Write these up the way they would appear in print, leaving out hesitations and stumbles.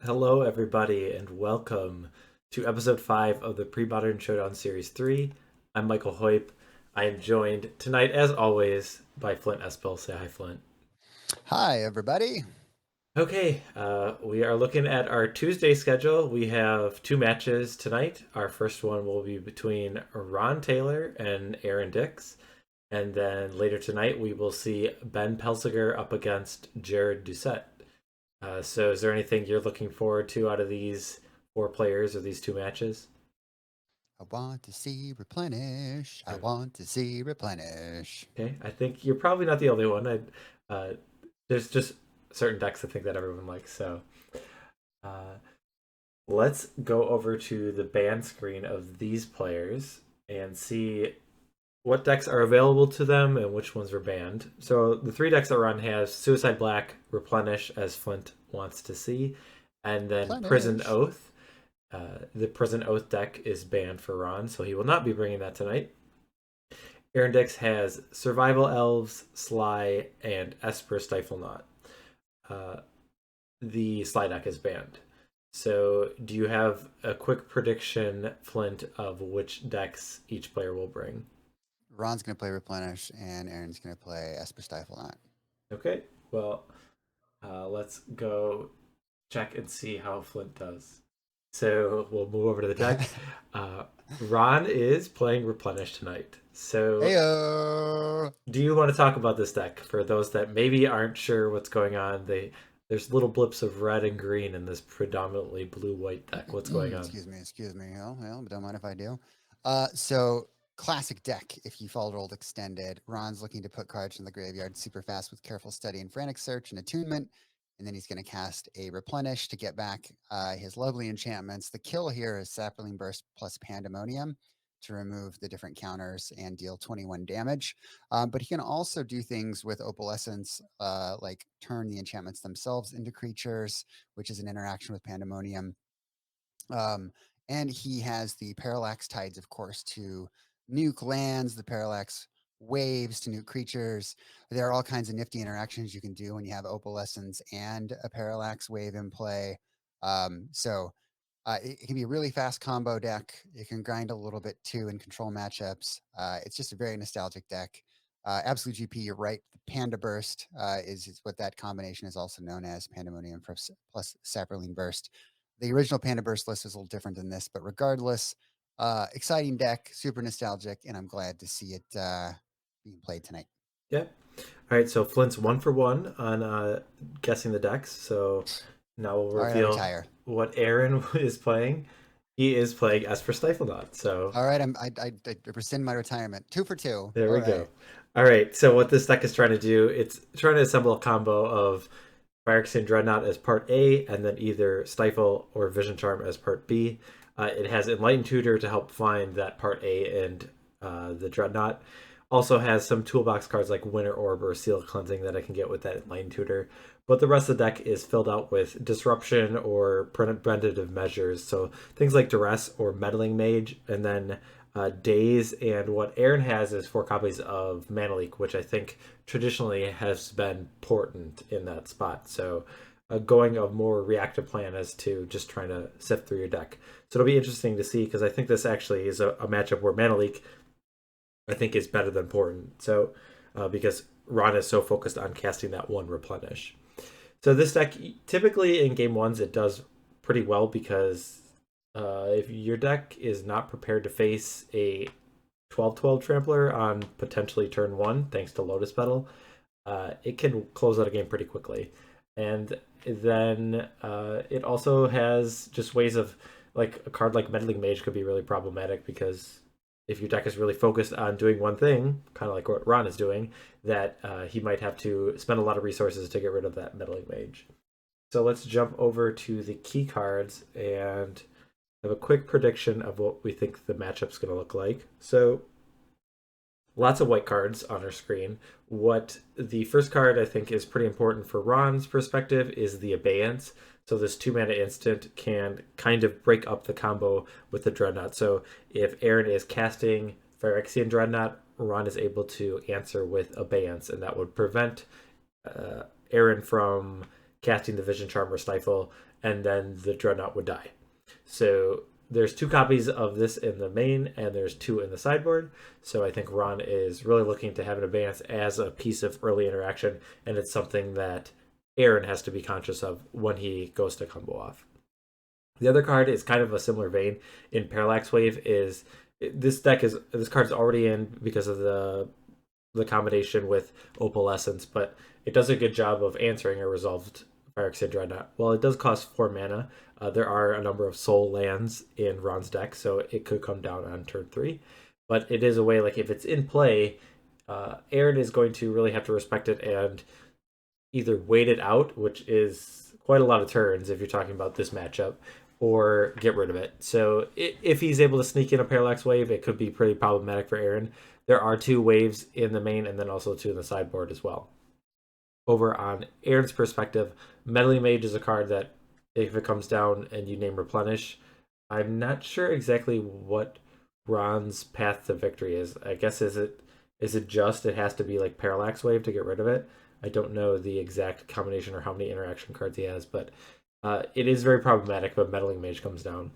Hello, everybody, and welcome to episode 5 of the Premodern Showdown Series 3. I'm Michael Hoyp. I am joined tonight, as always, by Flint Espel. Say hi, Flint. Hi, everybody. Okay, we are looking at our Tuesday schedule. We have two matches tonight. Our first one will be between Ron Taylor and Aaron Dix. And then later tonight, we will see Ben Pelcyger up against Jared Doucette. So is there anything you're looking forward to out of these four players or these two matches? I want to see Replenish. I Uh, want to see Replenish. Okay, I think you're probably not the only one. Uh, there's just certain decks I think that everyone likes. So uh, let's go over to the ban screen of these players and see what decks are available to them and which ones are banned. So the three decks that run has Suicide Black, Replenish, as Flint wants to see, and then Prison Replenish. Oath. The Prison Oath deck is banned for Ron, so he will not be bringing that tonight. Aaron Dix has Survival Elves, Sly, and Esper Stiflenought. Uh, the Sly deck is banned. So, do you have a quick prediction, Flint, of which decks each player will bring? Ron's going to play Replenish, and Aaron's going to play Esper Stiflenought. Okay, well, let's go check and see how Flint does. So we'll move over to the deck. Uh, Ron is playing Replenish tonight. So Heyo! do you want to talk about this deck for those that maybe aren't sure what's going on? There's little blips of red and green in this predominantly blue-white deck. What's going on? Excuse me. Don't mind if I do. So classic deck. If you followed old extended, Ron's looking to put cards in the graveyard super fast with careful study and frantic search and attunement. And then he's going to cast a Replenish to get back his lovely enchantments. The kill here is Sapling Burst plus Pandemonium to remove the different counters and deal 21 damage. But he can also do things with Opalescence, like turn the enchantments themselves into creatures, which is an interaction with Pandemonium. Um, and he has the Parallax Tides, of course, to nuke lands, the Parallax Waves to nuke creatures. There are all kinds of nifty interactions you can do when you have Opalescence and a Parallax Wave in play. It can be a really fast combo deck. It can grind a little bit too in control matchups. It's just a very nostalgic deck. Absolute GP, you're right. The Panda Burst is what that combination is also known as, Pandemonium plus Saproline Burst. The original Panda Burst list is a little different than this, but regardless, exciting deck, super nostalgic, and I'm glad to see it being played tonight. Yeah. All right, so Flint's 1 for 1 on guessing the decks. So now we'll All right, I reveal retire. what Aaron is playing. He is playing Esper Stiflenought. So All right, I rescind my retirement. 2 for 2. there All we right. go. All right, so what this deck is trying to do, it's trying to assemble a combo of Phyrexian Dreadnought as part A, and then either Stifle or Vision Charm as part B. It has Enlightened Tutor to help find that part A and the Dreadnought. Also has some toolbox cards like Winter Orb or Seal Cleansing that I can get with that Enlightened Tutor. But the rest of the deck is filled out with Disruption or preventative measures. So things like Duress or Meddling Mage, and then Daze. And what Aaron has is 4 copies of Mana Leak, which I think traditionally has been important in that spot. So going a more reactive plan as to just trying to sift through your deck. So it'll be interesting to see because I think this actually is a matchup where Mana Leak I think is better than important. So because Ron is so focused on casting that one Replenish. So this deck typically in game ones it does pretty well because if your deck is not prepared to face a 12/12 Trampler on potentially turn 1, thanks to Lotus Petal, it can close out a game pretty quickly. And then it also has just ways of, like, a card like Meddling Mage could be really problematic because if your deck is really focused on doing one thing, kind of like what Ron is doing, that he might have to spend a lot of resources to get rid of that Meddling Mage. So let's jump over to the key cards and have a quick prediction of what we think the matchup's going to look like. So lots of white cards on our screen. What the first card I think is pretty important for Ron's perspective is the Abeyance. So this 2 mana instant can kind of break up the combo with the Dreadnought. So if Aaron is casting Phyrexian Dreadnought, Ron is able to answer with Abeyance, and that would prevent Aaron from casting the Vision Charm or Stifle, and then the Dreadnought would die. So there's 2 copies of this in the main, and there's 2 in the sideboard. So I think Ron is really looking to have an advance as a piece of early interaction, and it's something that Aaron has to be conscious of when he goes to combo off. The other card is kind of a similar vein in Parallax Wave. Is this card is already in because of the combination with Opalescence, but it does a good job of answering a resolved Phyrexian Dreadnought. Well, it does cost 4 mana. There are a number of soul lands in Ron's deck, so it could come down on turn 3. But it is a way, like, if it's in play, Aaron is going to really have to respect it and either wait it out, which is quite a lot of turns if you're talking about this matchup, or get rid of it. So if he's able to sneak in a Parallax Wave, it could be pretty problematic for Aaron. There are 2 waves in the main and then also 2 in the sideboard as well. Over on Aaron's perspective, Meddling Mage is a card that if it comes down and you name Replenish, I'm not sure exactly what Ron's path to victory is. I guess is it just it has to be like Parallax Wave to get rid of it? I don't know the exact combination or how many interaction cards he has, but it is very problematic when Meddling Mage comes down.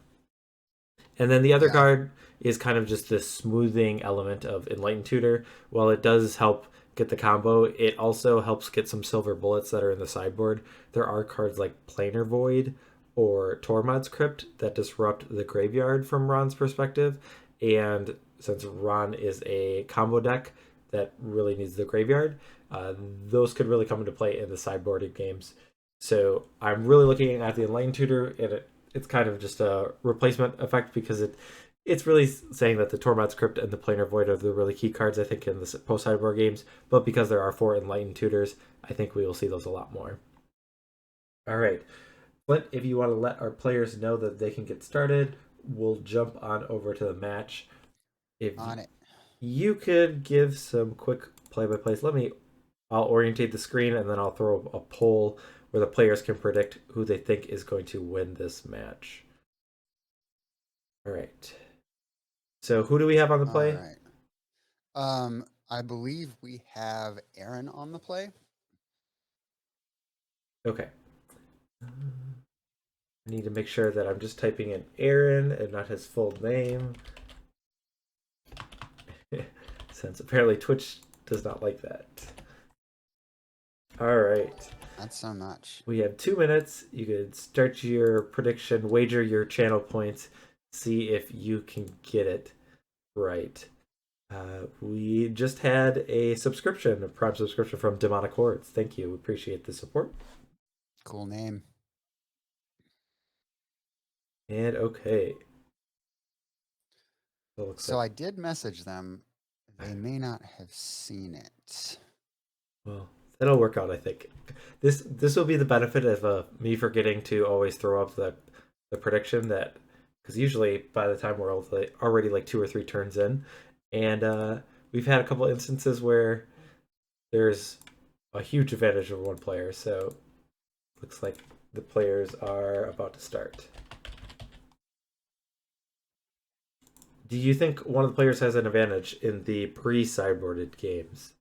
And then the other card is kind of just this smoothing element of Enlightened Tutor. While it does help get the combo, it also helps get some silver bullets that are in the sideboard. There are cards like Planar Void or Tormod's Crypt that disrupt the graveyard from Ron's perspective. And since Ron is a combo deck that really needs the graveyard, those could really come into play in the sideboarded games. So I'm really looking at the Enlightened Tutor, and it's kind of just a replacement effect because it's really saying that the Tormod's Crypt and the Planar Void are the really key cards, I think, in the post-sideboard games. But because there are 4 Enlightened Tutors, I think we will see those a lot more. All right. Flint, if you want to let our players know that they can get started, we'll jump on over to the match. You could give some quick play-by-plays. I'll orientate the screen, and then I'll throw a poll where the players can predict who they think is going to win this match. All right. So who do we have on the play? All right. I believe we have Aaron on the play. Okay. I need to make sure that I'm just typing in Aaron and not his full name. Since apparently Twitch does not like that. All right. Not so much. We have 2 minutes. You could start your prediction, wager your channel points, see if you can get it right. We just had a Prime subscription from Demonic Hordes. Thank you. We appreciate the support. Cool name. And okay. So I did message them. They may not have seen it. Well, it'll work out, I think. This will be the benefit of me forgetting to always throw up the prediction, that because usually by the time we're already like 2 or 3 turns in, and we've had a couple instances where there's a huge advantage of one player. So looks like the players are about to start. Do you think one of the players has an advantage in the pre-sideboarded games?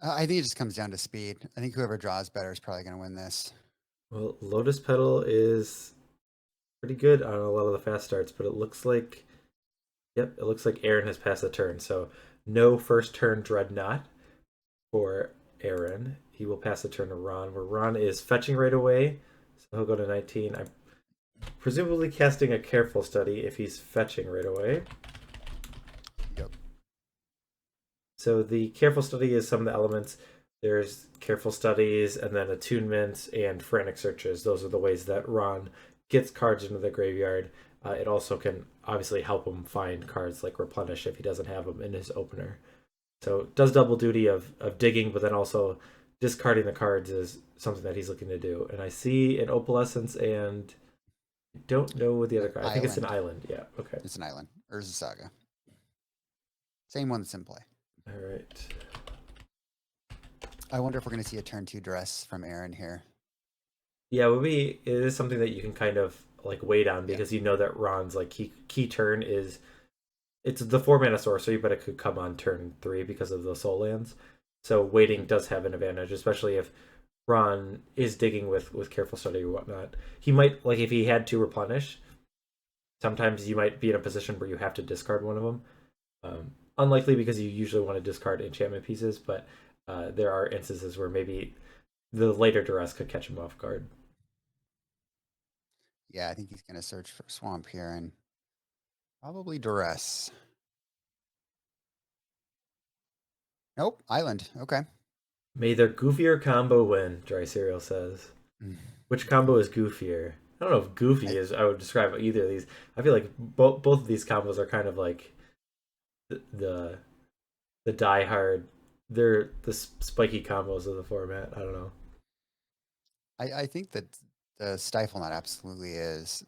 I think it just comes down to speed. I think whoever draws better is probably going to win this. Well, Lotus Petal is pretty good on a lot of the fast starts, but it looks like, it looks like Aaron has passed the turn. So no first turn Dreadnought for Aaron. He will pass the turn to Ron, where Ron is fetching right away. So he'll go to 19. I'm presumably casting a Careful Study if he's fetching right away. Yep. So the Careful Study is some of the elements. There's Careful Studies, and then attunements and frantic searches. Those are the ways that Ron gets cards into the graveyard. It also can obviously help him find cards like Replenish if he doesn't have them in his opener. So it does double duty of digging, but then also discarding the cards is something that he's looking to do. And I see an Opalescence, and I don't know what the other card. I think it's an island. Yeah, okay. It's an island. Urza Saga. Same one that's in play. All right. I wonder if we're going to see a turn 2 dress from Aaron here. Yeah, it is something that you can kind of like wait on, because you know that Ron's like key turn is, it's the 4-mana sorcery, but it could come on turn 3 because of the soul lands. So waiting does have an advantage, especially if Ron is digging with careful study or whatnot. He might, like, if he had to replenish, sometimes you might be in a position where you have to discard one of them. Unlikely because you usually want to discard enchantment pieces, but there are instances where maybe the later duress could catch him off guard. Yeah, I think he's going to search for swamp here and probably duress. Nope, island. Okay. May their goofier combo win, Dry Cereal says. Mm. Which combo is goofier? I don't know if goofy is, I would describe either of these. I feel like both of these combos are kind of like the the die hard. They're the spiky combos of the format. I don't know. I think that the Stiflenought absolutely is.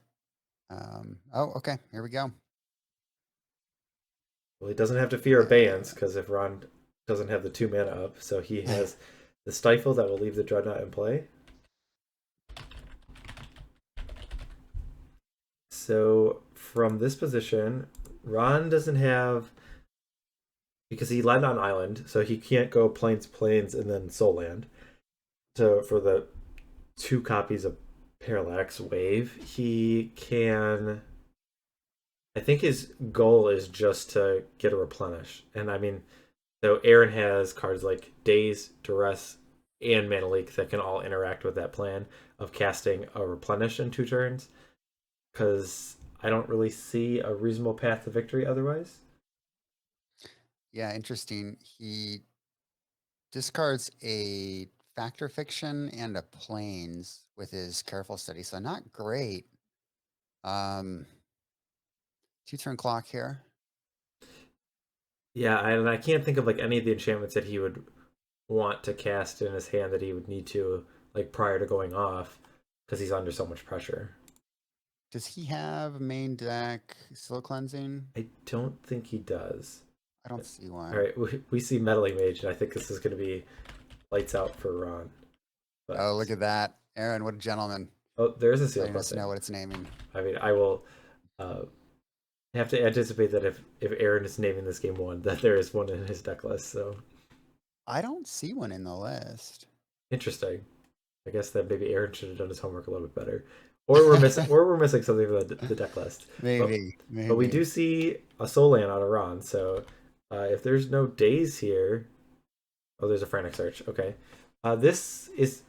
Oh, okay. Here we go. Well, he doesn't have to fear abeyance because if Ron doesn't have the 2 mana up, so he has the stifle that will leave the dreadnought in play. So from this position, Ron doesn't have, because he landed on island, so he can't go plains, and then soul land. So for the 2 copies of Parallax Wave, he can. I think his goal is just to get a replenish, and I mean, so Aaron has cards like Daze, Duress, and Mana Leak that can all interact with that plan of casting a replenish in 2 turns. Because I don't really see a reasonable path to victory otherwise. Yeah, interesting. He discards a factor fiction and a planes with his careful study, so not great. 2-turn clock here. Yeah, and I can't think of like any of the enchantments that he would want to cast in his hand that he would need to like prior to going off because he's under so much pressure. Does he have main deck slow cleansing? I don't think he does. I don't see one. All right, we see Meddling Mage, and I think this is going to be lights out for Ron. But, oh, look at that. Aaron, what a gentleman. Oh, there's a seal. Letting us know what it's naming. I mean, I will have to anticipate that if Aaron is naming this game 1, that there is one in his deck list. So I don't see one in the list. Interesting. I guess that maybe Aaron should have done his homework a little bit better, or we're missing something from the deck list. Maybe. But we do see a soul land on a Ron. So if there's no days here, oh, there's a frantic search. Okay, this is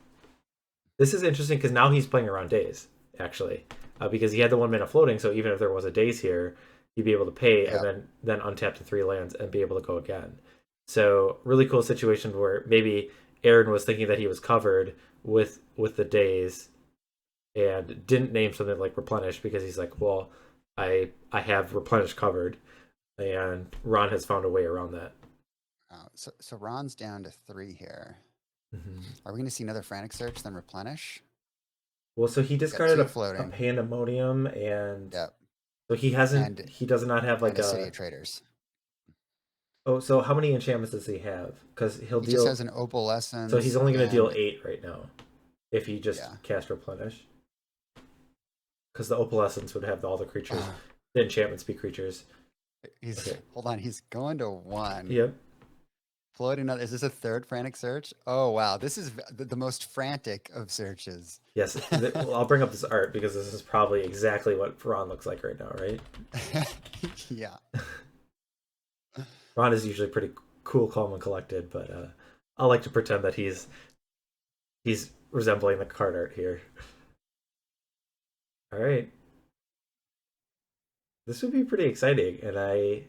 interesting because now he's playing around days actually, because he had the 1 mana floating. So even if there was a days here, he'd be able to pay and then untap the 3 lands and be able to go again. So really cool situation where maybe Aaron was thinking that he was covered with the days and didn't name something like replenish because he's like, well, I have replenish covered, and Ron has found a way around that. So Ron's down to 3 here. Mm-hmm. Are we going to see another frantic search then replenish? Well, so he discarded a pandemonium, and so he hasn't. And, he does not have like a City of Traders. Oh, so how many enchantments does he have? Because he just has an opalescence. So he's only going to deal 8 right now, if he just cast replenish. Because the opalescence would have all the creatures, the enchantments be creatures. Hold on, he's going to 1. Yep. Floating. Is this a 3rd frantic search? Oh wow, this is the most frantic of searches. Yes, I'll bring up this art because this is probably exactly what Ron looks like right now, right? Yeah. Ron is usually pretty cool, calm, and collected, but I like to pretend that he's resembling the card art here. All right, this would be pretty exciting, and I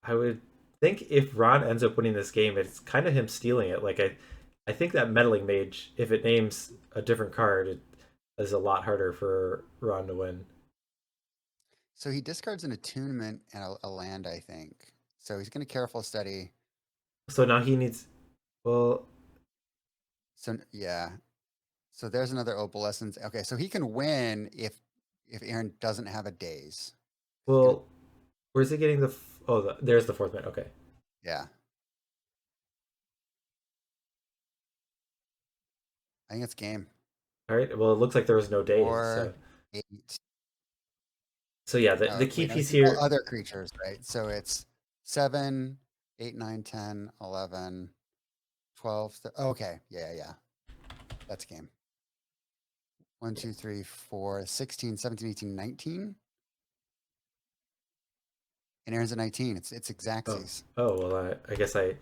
would think if Ron ends up winning this game, it's kind of him stealing it. Like I think that Meddling Mage, if it names a different card, it is a lot harder for Ron to win. So he discards an attunement and a land, I think. So he's going to careful study. So now he needs, well. So yeah. So there's another opalescence. Okay, so he can win if Aaron doesn't have a daze. Well, where's he getting the? There's the 4th man. Okay. Yeah. I think it's game. All right. Well, it looks like there was no daze. 4, 8. So yeah, the key piece here. Other creatures, right? So it's 7, 8, 9, 10, 11, 12. Okay. Yeah. That's game. 1, 2, 3, 4, 16, 17, 18, 19. And Aaron's at 19. It's Oh, exactsies. well, I guess I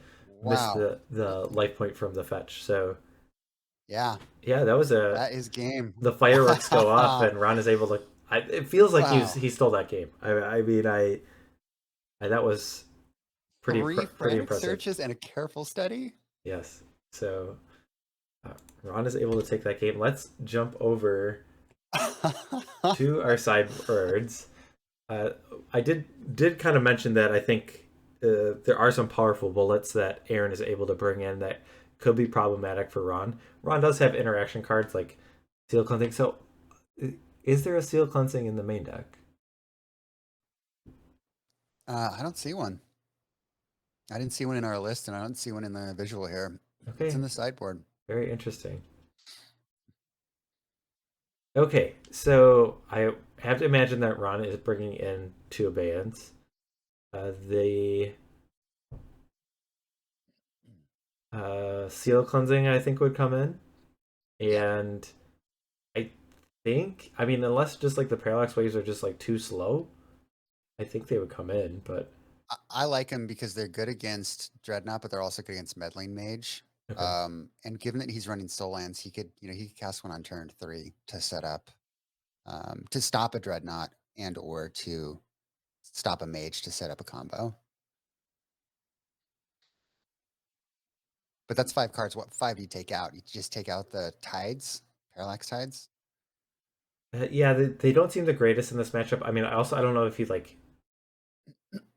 missed Wow. the life point from the fetch. So Yeah, yeah, that was that is game. the fireworks go off, and Ron is able to. It feels like Wow. he stole that game. I mean, that was 3 pretty frantic impressive. searches and a careful study. Yes. So Ron is able to take that game. Let's jump over to our sideboards. I did kind of mention that I think there are some powerful bullets that Aaron is able to bring in that could be problematic for Ron. Ron does have interaction cards like Seal Cleansing. So, is there a Seal Cleansing in the main deck? I don't see one. I didn't see one in our list, and I don't see one in the visual here. It's Okay, in the sideboard. very interesting. Okay, so I have to imagine that Ron is bringing in 2 Abeyance. The Seal Cleansing, I think, would come in. Yeah. And I I mean, unless just like the parallax waves are just like too slow, I think they would come in. But I like them because they're good against Dreadnought, but they're also good against Meddling Mage. okay, And given that he's running Soul Lands, he could cast one on turn 3 to set up, to stop a Dreadnought and or to stop a Mage to set up a combo. But that's 5 cards. What 5 do you take out? You just take out the Tides, Parallax Tides? yeah, they don't seem the greatest in this matchup. I mean, I don't know if you like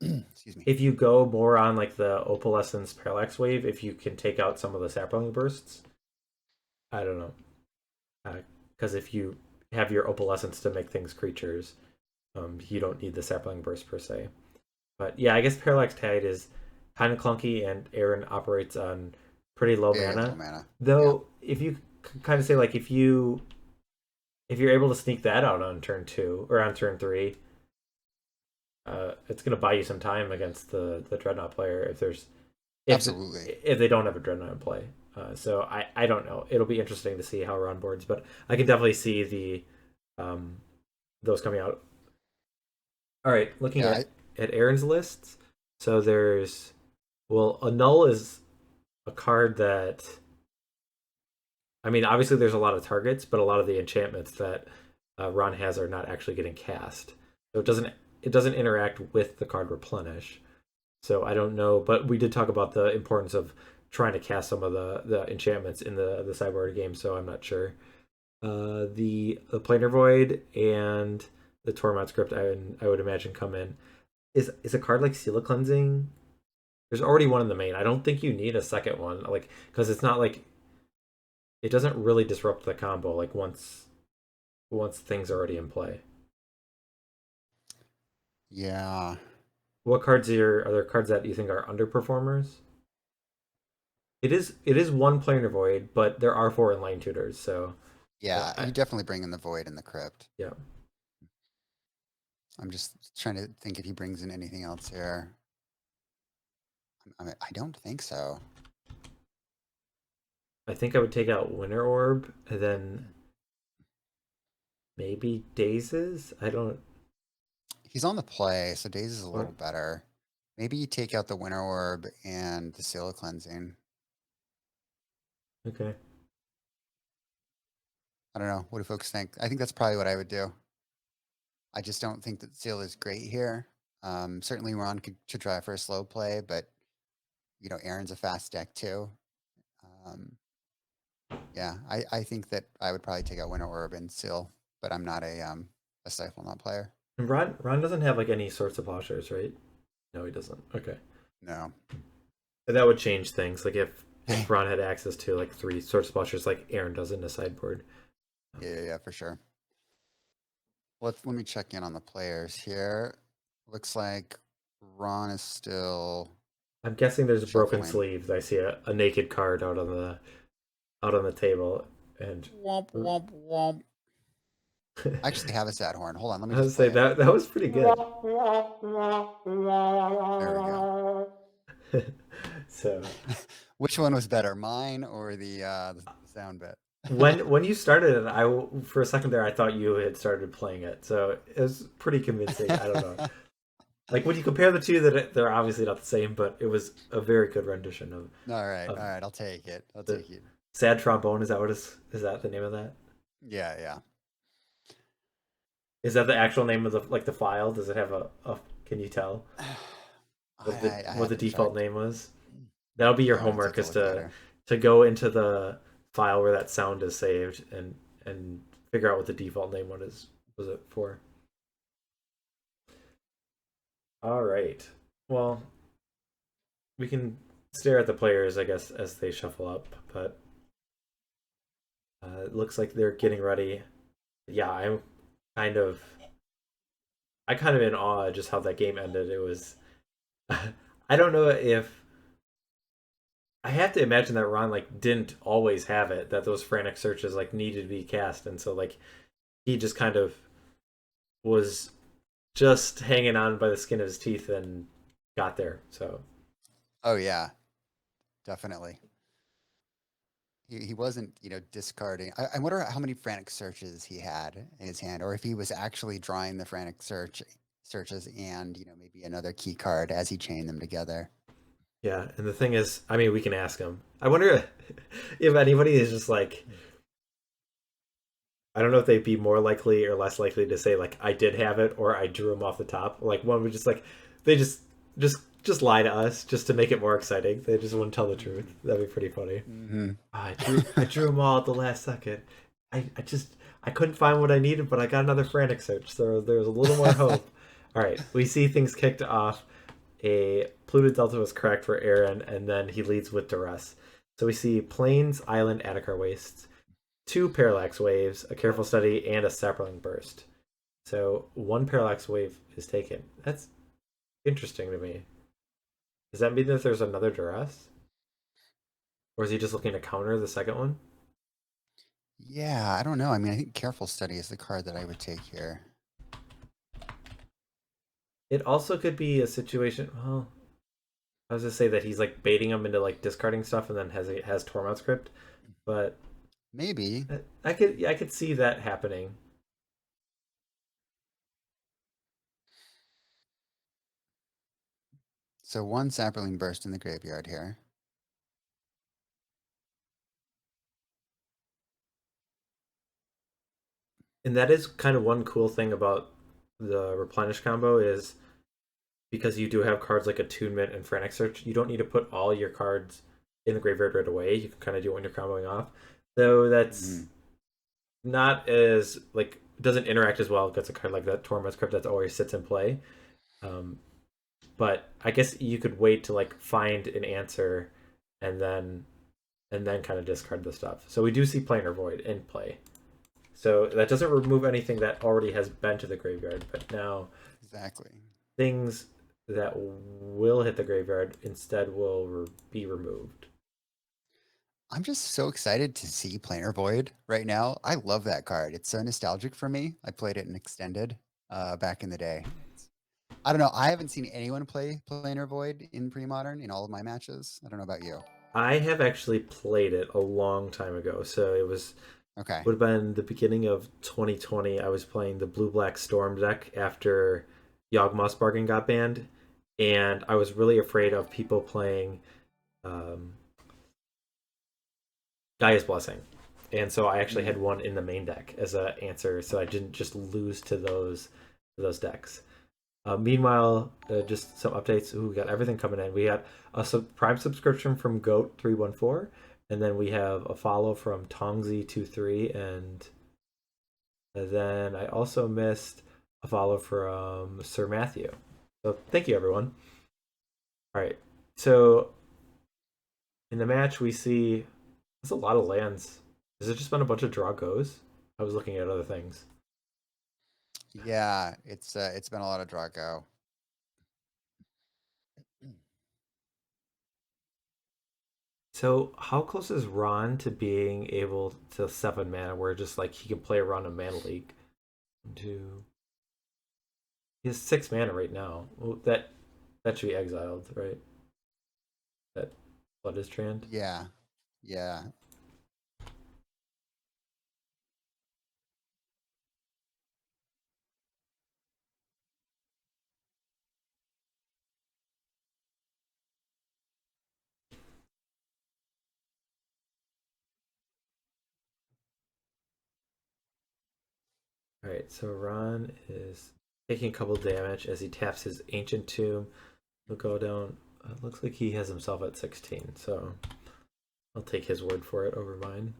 Excuse me. if you go more on like the Opalescence Parallax Wave, if you can take out some of the Sapling Bursts. I don't know, because if you have your Opalescence to make things creatures, you don't need the Sapling Burst per se. But yeah, I guess Parallax Tide is kind of clunky, and Aaron operates on pretty low Very mana. low mana. Though, if you kind of say like if you're able to sneak that out on turn 2 or on turn 3, it's going to buy you some time against the Dreadnought player Absolutely. if they don't have a Dreadnought in play. So I don't know. It'll be interesting to see how Ron boards, but I can definitely see those coming out. All right, looking Yeah, at Aaron's lists. So there's a null is a card that, I mean, obviously there's a lot of targets, but a lot of the enchantments that Ron has are not actually getting cast. So it doesn't interact with the card Replenish. So I don't know, but we did talk about the importance of trying to cast some of the enchantments in the sideboard game. So I'm not sure. The Planar Void and the Tormod Script, I would imagine, come in. Is a card like Seal Cleansing? There's already one in the main. I don't think you need a second one, like, because it's not like it doesn't really disrupt the combo. Like once things are already in play. yeah. What cards are there cards that you think are underperformers? It is one Planar Void, but there are 4 inline tutors. So Yeah, I, you definitely bring in the Void and the Crypt. yeah. I'm just trying to think if he brings in anything else here. I mean, I don't think so. I think I would take out Winter Orb and then maybe Dazes. I don't. He's on the play, so Days is a What? little better. Maybe you take out the Winter Orb and the Seal Cleansing. Okay. I don't know. What do folks think? I think that's probably what I would do. I just don't think that Seal is great here. Certainly Ron should try for a slow play, but Aaron's a fast deck too. Yeah, I think that I would probably take out Winter Orb and Seal, but I'm not a Stiflenought player. And Ron doesn't have like any sorts of washers, right? No, he doesn't. Okay. No. And that would change things. Like if Ron had access to like 3 sorts of washers, like Aaron does in the sideboard. Yeah, for sure. Let me check in on the players here. Looks like Ron is still. I'm guessing there's broken Shuffling. sleeves. I see a naked card out on the table, and Womp womp womp. I actually have a sad horn. Hold on, let me I would just say play it. that was pretty good. There we go. So Which one was better, mine or the sound bit? When you started it, for a second there I thought you had started playing it, so it was pretty convincing. I don't know. Like when you compare the two, they're obviously not the same, but it was a very good rendition All of right, I'll take it. I'll the take it. sad trombone. Is that is that the name of that? Yeah, yeah. Is that the actual name of the file? Does it have a can you tell I what the haven't default checked. name was? That'll be your I want to homework take a is look later. to go into the file where that sound is saved and figure out what the default name was it for. All right. Well, we can stare at the players, I guess, as they shuffle up, but it looks like they're getting ready. Yeah, kind of I kind of in awe at just how that game ended. It was I don't know if I have to imagine that Ron like didn't always have it, that those frantic searches like needed to be cast, and so like he just kind of was just hanging on by the skin of his teeth and got there. So Oh yeah, definitely. He wasn't, discarding. I wonder how many frantic searches he had in his hand, or if he was actually drawing the frantic searches and, maybe another key card as he chained them together. yeah, and the thing is, I mean, we can ask him. I wonder if anybody is just like I don't know if they'd be more likely or less likely to say like I did have it or I drew them off the top. Like one would just like they just lie to us just to make it more exciting. They just wouldn't tell the truth. That'd be pretty funny. Mm-hmm. I drew them all at the last second. I just I couldn't find what I needed, but I got another frantic search. So there was a little more hope. All right, we see things kicked off. A Pluto Delta was correct for Aaron, and then he leads with Duress. So we see Plains, Island, Attica Wastes, two Parallax Waves, a Careful Study, and a Sapling Burst. So one Parallax Wave is taken. That's interesting to me. Does that mean that there's another Duress? Or is he just looking to counter the second one? Yeah, I don't know. I mean, I think Careful Study is the card that I would take here. It also could be a situation. Well, I was just say that he's like baiting him into like discarding stuff, and then has Tormod script. But Maybe. I could see that happening. So one Sapling Burst in the graveyard here. And that is kind of one cool thing about the Replenish combo is because you do have cards like Attunement and Frantic Search, you don't need to put all your cards in the graveyard right away. You can kind of do it when you're comboing off. Though that's Mm-hmm. not as like doesn't interact as well against a card like that Torment Script that always sits in play. Um, but I guess you could wait to like find an answer and then kind of discard the stuff. So we do see Planar Void in play. So that doesn't remove anything that already has been to the graveyard, but now Exactly. things that will hit the graveyard instead will be removed. I'm just so excited to see Planar Void right now. I love that card. It's so nostalgic for me. I played it in Extended back in the day. I don't know. I haven't seen anyone play Planar Void in Premodern in all of my matches. I don't know about you. I have actually played it a long time ago, so it was Okay. would have been the beginning of 2020. I was playing the Blue Black Storm deck after Yawgmoth's Bargain got banned, and I was really afraid of people playing um, Gaia's Blessing, and so I actually had Mm. one in the main deck as an answer, so I didn't just lose to those decks. Meanwhile, just some updates. Ooh, we got everything coming in. We got a Prime subscription from Goat314, and then we have a follow from Tongzi23, and then I also missed a follow from Sir Matthew. So thank you, everyone. All right. So in the match, we see there's a lot of lands. Has it just been a bunch of draw goes? I was looking at other things. Yeah, it's been a lot of Draco. So how close is Ron to being able to 7 mana where just like he can play around a mana league? Two. He has 6 mana right now. Well, that should be exiled, right? That Blood is Trand. Yeah. Yeah. All right, so Ron is taking a couple damage as he taps his Ancient Tomb. He'll go down. Looks like he has himself at 16, so I'll take his word for it over mine.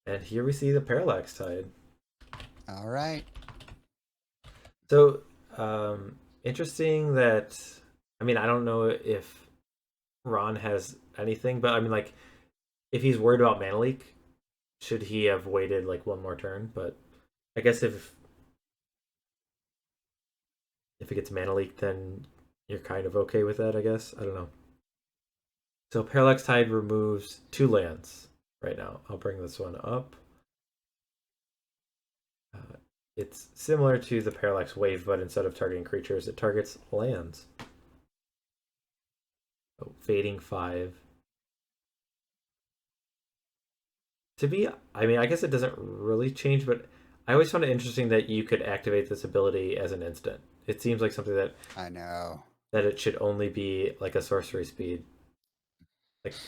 And here we see the Parallax Tide. All right. So, interesting that. I mean, I don't know if Ron has anything, but I mean, like, if he's worried about mana leak, should he have waited like one more turn? But I guess if it gets mana leak, then you're kind of okay with that. I guess I don't know. So Parallax Tide removes 2 lands right now. I'll bring this one up. It's similar to the Parallax Wave, but instead of targeting creatures, it targets lands. So, fading 5. To be, I mean, I guess it doesn't really change, but I always found it interesting that you could activate this ability as an instant. It seems like something I know. that it should only be like a sorcery speed,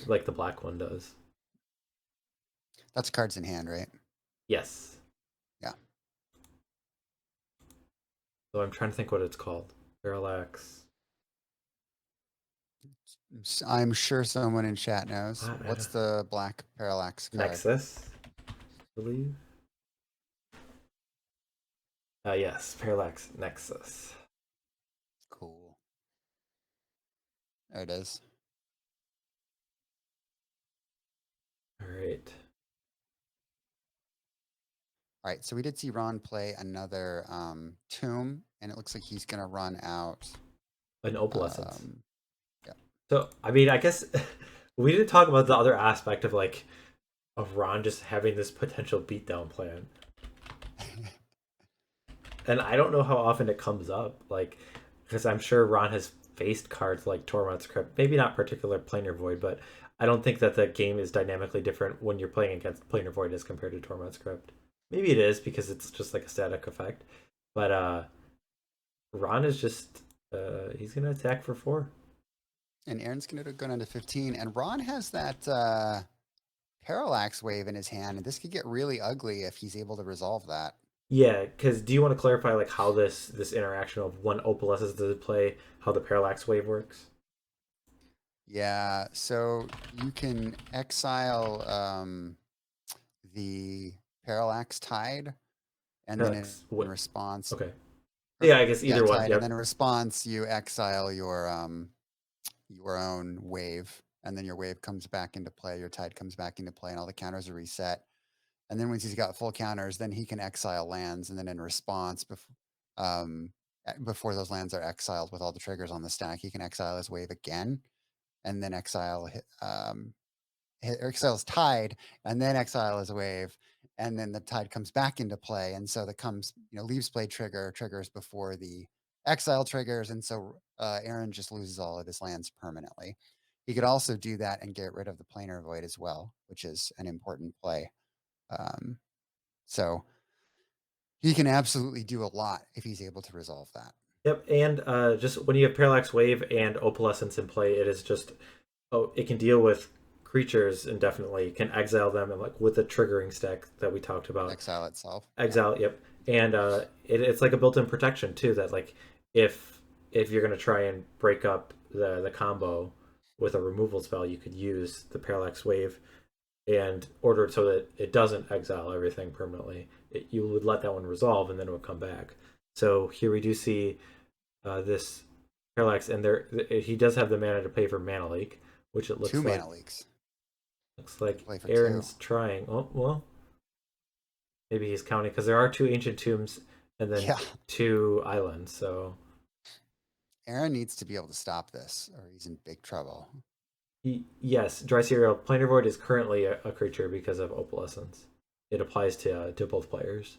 like the black one does. That's cards in hand, right? Yes. Yeah. So I'm trying to think what it's called. Parallax. I'm sure someone in chat knows. I What's don't- the black parallax card? Nexus, I believe. Yes, Parallax Nexus. Cool. There it is. All right. All right, so we did see Ron play another tomb, and it looks like he's going to run out. An opalescence. Yeah. So I mean, I guess we didn't talk about the other aspect of like of Ron just having this potential beatdown plan. And I don't know how often it comes up, like, because I'm sure Ron has faced cards like Tormod's Crypt, maybe not particular Planar Void, but I don't think that the game is dynamically different when you're playing against Planar Void as compared to Tormod's Crypt. Maybe it is because it's just like a static effect, but Ron is just he's gonna attack for 4. And Aaron's going to go down to 15, and Ron has that parallax wave in his hand, and this could get really ugly if he's able to resolve that. Yeah, because do you want to clarify like how this interaction of one opalescence does it play, how the parallax wave works? Yeah, so you can exile the parallax tide, and then Parallax. in response, Okay. or, Yeah, I guess yeah, either one. tide, Yep. and then in response, you exile your own wave, and then your wave comes back into play, your tide comes back into play, and all the counters are reset. And then once he's got full counters, then he can exile lands, and then in response, before those lands are exiled with all the triggers on the stack, he can exile his wave again, and then exile his tide, and then exile his wave, and then the tide comes back into play, and so that comes, leaves play triggers before the exile triggers, and so Aaron just loses all of his lands permanently. He could also do that and get rid of the planar void as well, which is an important play. So he can absolutely do a lot if he's able to resolve that. Yep. And just when you have parallax wave and opalescence in play, it is just it can deal with creatures indefinitely. It can exile them and like with the triggering stack that we talked about. Exile itself. Exile. Yep. And it's like a built-in protection too. That like if you're gonna try and break up the combo with a removal spell, you could use the parallax wave and order it so that it doesn't exile everything permanently. You would let that one resolve and then it would come back. So here we do see this parallax, and there he does have the mana to pay for mana leak, which it looks Two like mana leaks. looks like Play for Aaron's 2. trying. Oh well, maybe he's counting because there are 2 ancient tombs and then Yeah. 2 islands. So Aaron needs to be able to stop this, or he's in big trouble. yes, Dry Cereal Planar Void is currently a creature because of opalescence. It applies to both players.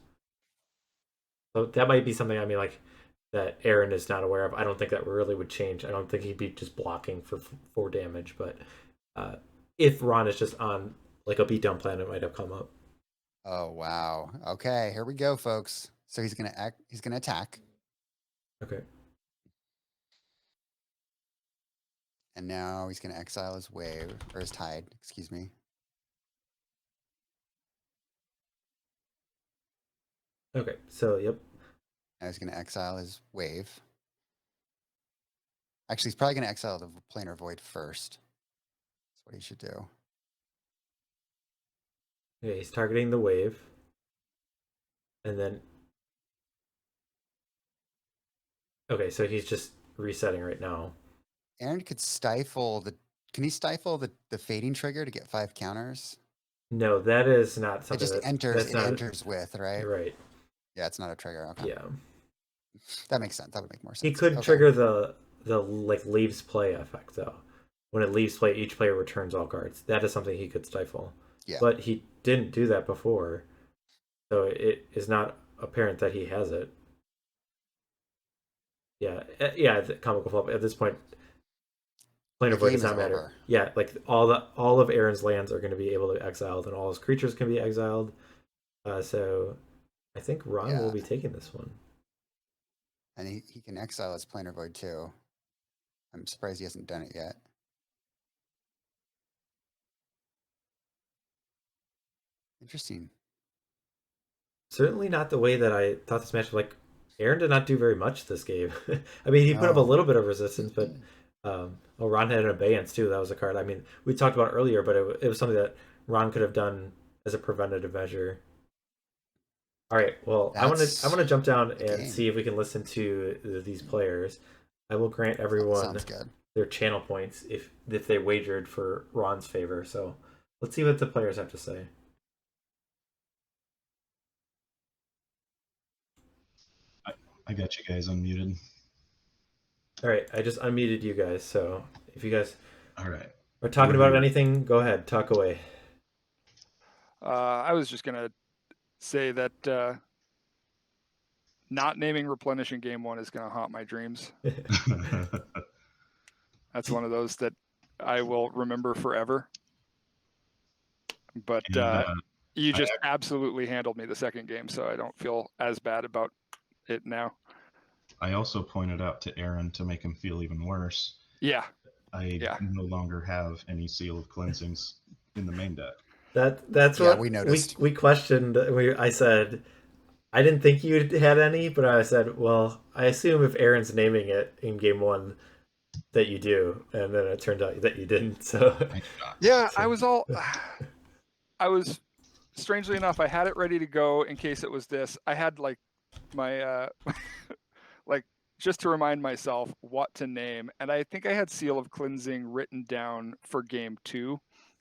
So that might be something, I mean, like that Aaron is not aware of. I don't think that really would change. I don't think he'd be just blocking for 4 damage, but if Ron is just on like a beatdown plan, it might have come up. Oh wow. Okay, here we go, folks. So he's gonna attack. Okay. And now he's gonna exile his wave or his tide, excuse me. Okay. So yep. Now he's gonna exile his wave. Actually, he's probably gonna exile the planar void first. That's what he should do. Okay, he's targeting the wave. And then okay, so he's just resetting right now. Aaron could stifle the. Can he stifle the fading trigger to get 5 counters? No, that is not It something just that enters. that's It not enters with, right? You're right. Yeah, it's not a trigger. Okay. Yeah. That makes sense. That would make more sense. He could Okay. trigger the like leaves play effect though. When it leaves play, each player returns all cards. That is something he could stifle. Yeah. But he didn't do that before, so it is not apparent that he has it. Yeah, yeah. The comical flop at this point, planar void does not matter. Over. Yeah, like all of Aaron's lands are going to be able to be exiled, and all his creatures can be exiled. So I think Ron will be taking this one. And he can exile his planar void too. I'm surprised he hasn't done it yet. Interesting. Certainly not the way that I thought this match. Like Aaron did not do very much this game. I mean, he put up a little bit of resistance, but Ron had an abeyance too. That was a card. I mean, we talked about earlier, but it was something that Ron could have done as a preventative measure. All right. Well, I want to jump down and see if we can listen to these players. I will grant everyone their channel points if they wagered for Ron's favor. So let's see what the players have to say. I got you guys unmuted. All right, I just unmuted you guys. So if you guys are talking about anything, go ahead, talk away. I was just gonna say that not naming Replenish in game 1 is gonna haunt my dreams. That's one of those that I will remember forever. But you just absolutely handled me the second game, so I don't feel as bad about it now. I also pointed out to Aaron to make him feel even worse. Yeah. I no longer have any Seal of Cleansings in the main deck. That's what we noticed. We questioned. I said, I didn't think you had any, but I said, well, I assume if Aaron's naming it in game 1 that you do, and then it turned out that you didn't. So yeah, I was strangely enough, I had it ready to go in case it was this. I had like my like just to remind myself what to name, and I think I had Seal of Cleansing written down for game 2,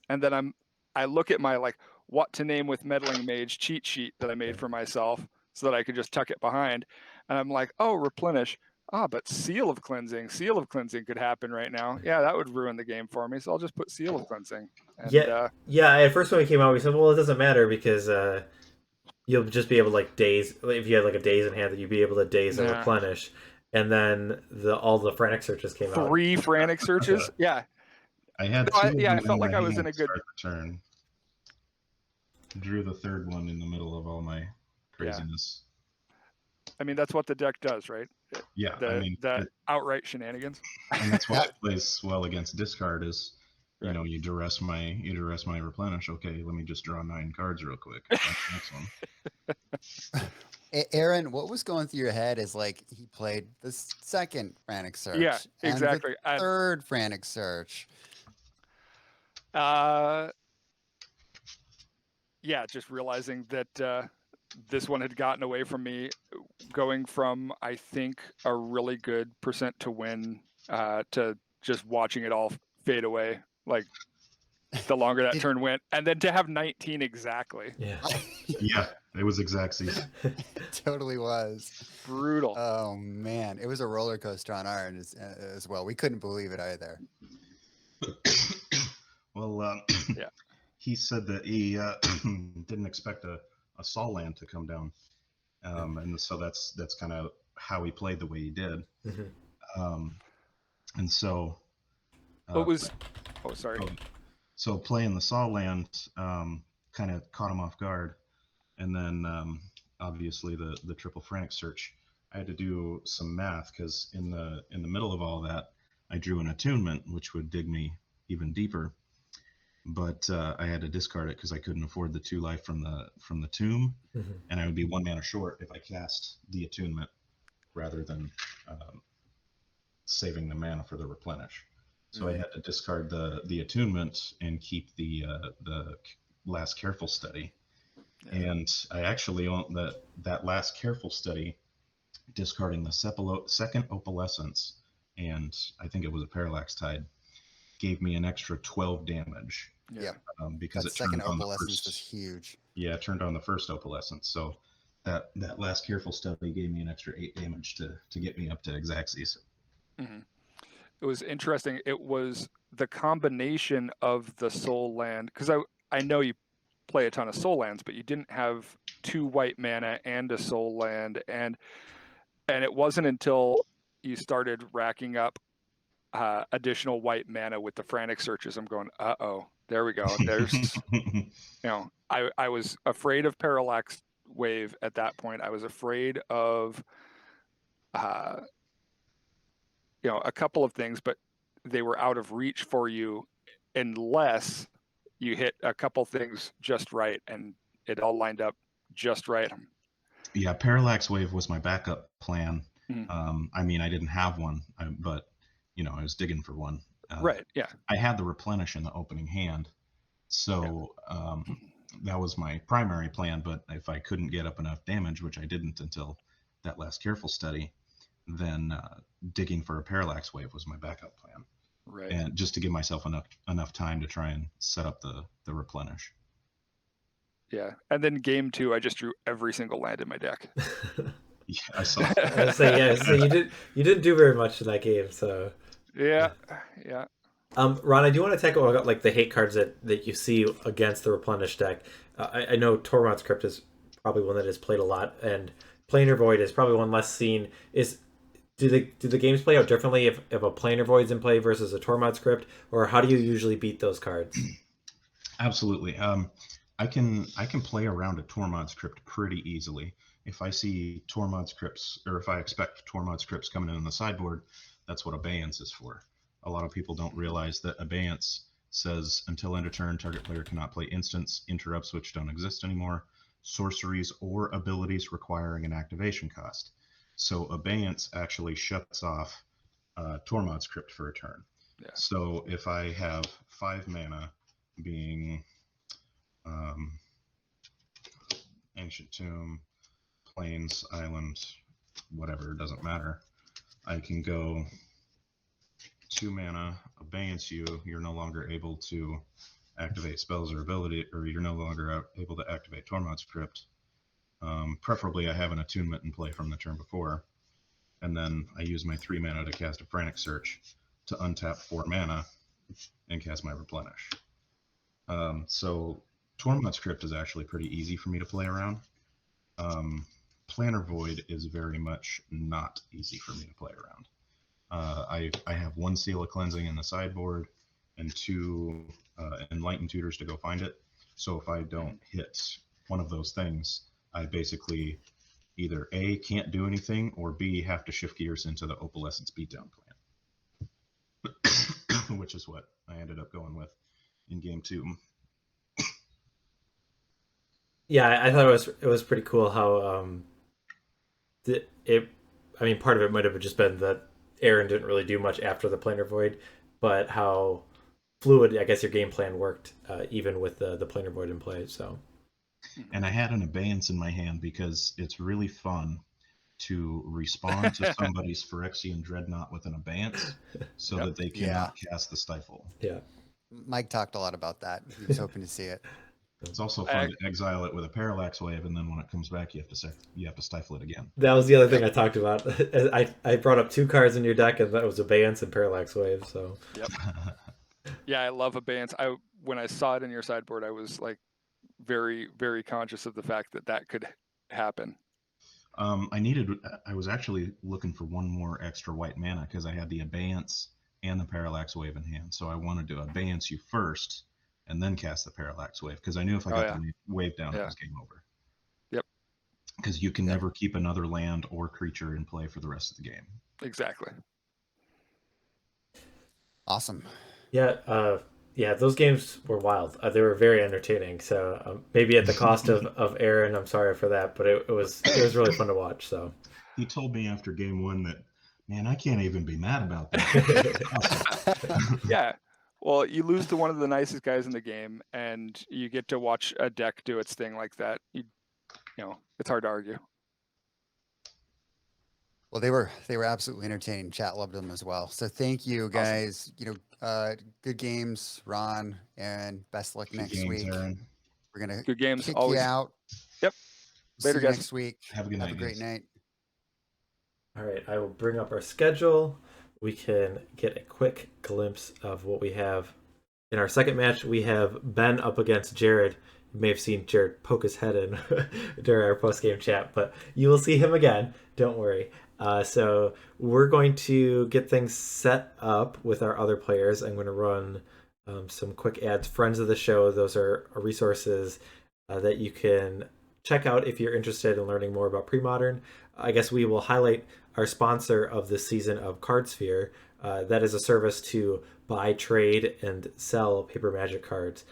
and then I look at my like what to name with Meddling Mage cheat sheet that I made for myself so that I could just tuck it behind, and I'm like, oh, Replenish. But Seal of Cleansing could happen right now. Yeah, that would ruin the game for me. So I'll just put Seal of Cleansing. And, yeah. At first when it came out, we said, well, it doesn't matter because you'll just be able to like daze if you had like a daze in hand, that you'd be able to daze and Replenish. And then all the frantic searches came out. 3 frantic searches, yeah. I had I felt like I was in a good turn. Drew the third one in the middle of all my craziness. I mean, that's what the deck does, right? Yeah, outright shenanigans. And that's why it plays well against discard. Is you duress my Replenish. Okay, let me just draw 9 cards real quick. That's the next one. Aaron, what was going through your head is like he played the second frantic search. Yeah, exactly. And the third frantic search. Yeah, just realizing that this one had gotten away from me, going from I think a really good percent to win to just watching it all fade away. Like the longer that turn went, and then to have 19 exactly. Yeah. Yeah, it was exactsies. It totally was. Brutal. Oh, man. It was a roller coaster on our end as well. We couldn't believe it either. Well, he said that he didn't expect a Sol land to come down. And so that's kind of how he played the way he did. Mm-hmm. And so... what was... Oh, sorry. So playing the Saw land kind of caught him off guard, and then obviously the triple frantic search. I had to do some math because in the middle of all that, I drew an attunement which would dig me even deeper, but I had to discard it because I couldn't afford the 2 life from the tomb, and I would be 1 mana short if I cast the attunement rather than saving the mana for the replenish. So I had to discard the attunement and keep the last careful study. Yeah. And I actually own that last careful study, discarding the second opalescence, and I think it was a parallax tide, gave me an extra 12 damage. Yeah. Because that it turned second on opalescence was huge. Yeah, it turned on the first opalescence. So that last careful study gave me an extra 8 damage to get me up to Exaxes. Mm-hmm. It was interesting. It was the combination of the soul land, because I know you play a ton of soul lands, but you didn't have 2 white mana and a soul land, and it wasn't until you started racking up additional white mana with the frantic searches, I'm going, there we go. There's, I was afraid of parallax wave at that point. I was afraid of a couple of things, but they were out of reach for you unless you hit a couple things just right, and it all lined up just right. Yeah, parallax wave was my backup plan. I mean, I didn't have one, but I was digging for one. Right. Yeah. I had the replenish in the opening hand, so that was my primary plan. But if I couldn't get up enough damage, which I didn't until that last careful study, then digging for a parallax wave was my backup plan. Right. And just to give myself enough time to try and set up the replenish. Yeah, and then game 2, I just drew every single land in my deck. Yeah, I saw. So you didn't do very much in that game. So yeah. Ron, I do want to tackle about like the hate cards that you see against the replenish deck. I know Tormod's Crypt is probably one that is played a lot, and Planar Void is probably one less seen. Do the games play out differently if a Planar Void's in play versus a Tormod's Crypt, or how do you usually beat those cards? Absolutely. I can play around a Tormod's Crypt pretty easily. If I see Tormod's Crypts, or if I expect Tormod's Crypts coming in on the sideboard, that's what Abeyance is for. A lot of people don't realize that Abeyance says until end of turn, target player cannot play instants, interrupts which don't exist anymore, sorceries, or abilities requiring an activation cost. So Abeyance actually shuts off Tormod's Crypt for a turn. Yeah. So if I have 5 mana, being Ancient Tomb, Plains, Island, whatever, doesn't matter, I can go 2 mana, Abeyance you, you're no longer able to activate spells or ability, or you're no longer able to activate Tormod's Crypt. Preferably I have an attunement in play from the turn before, and then I use my 3 mana to cast a Frantic Search to untap 4 mana and cast my Replenish. So Tormod's Crypt is actually pretty easy for me to play around. Planar Void is very much not easy for me to play around. I have 1 Seal of Cleansing in the sideboard and 2 Enlightened Tutors to go find it. So if I don't hit one of those things, I basically either A, can't do anything, or B, have to shift gears into the Opalescence Beatdown plan, which is what I ended up going with in game 2. Yeah, I thought it was pretty cool how I mean, part of it might have just been that Aaron didn't really do much after the Planar Void, but how fluid, I guess, your game plan worked even with the Planar Void in play. So, and I had an Abeyance in my hand because it's really fun to respond to somebody's Phyrexian Dreadnought with an Abeyance so that they cannot cast the Stifle. Yeah. Mike talked a lot about that. He was hoping to see it. It's also fun to exile it with a Parallax Wave, and then when it comes back, you have to Stifle it again. That was the other thing I talked about. I brought up 2 cards in your deck, and that was Abeyance and Parallax Wave. So. Yep. Yeah, I love Abeyance. When I saw it in your sideboard, I was like very, very conscious of the fact that could happen. I was actually looking for 1 more extra white mana because I had the Abeyance and the Parallax Wave in hand. So I wanted to Abeyance you first, and then cast the Parallax Wave, because I knew if I Oh, got yeah. the wave down, it Yeah. was game over. Yep. Because you can Yep. never keep another land or creature in play for the rest of the game. Exactly. Awesome. Yeah, yeah, those games were wild. They were very entertaining. So maybe at the cost of Aaron, I'm sorry for that, but it was really fun to watch. So He told me after game 1 that, man, I can't even be mad about that. Yeah. Well, you lose to one of the nicest guys in the game, and you get to watch a deck do its thing like that. You know, it's hard to argue. Well, they were absolutely entertaining. Chat loved them as well. So thank you guys. You know, good games, Ron, and best luck Good next games, week. Aaron. We're gonna Good games, kick always. you out. Yep. See Later, you guys. next week. Have a good Have night, a great guys. night. all right, I will bring up our schedule. We can get a quick glimpse of what we have in our second match. We have Ben up against Jared. You may have seen Jared poke his head in during our post-game chat, but you will see him again. Don't worry. So we're going to get things set up with our other players. I'm going to run some quick ads. Friends of the show, those are resources that you can check out if you're interested in learning more about Premodern. I guess we will highlight our sponsor of this season of CardSphere. That is a service to buy, trade, and sell paper magic cards.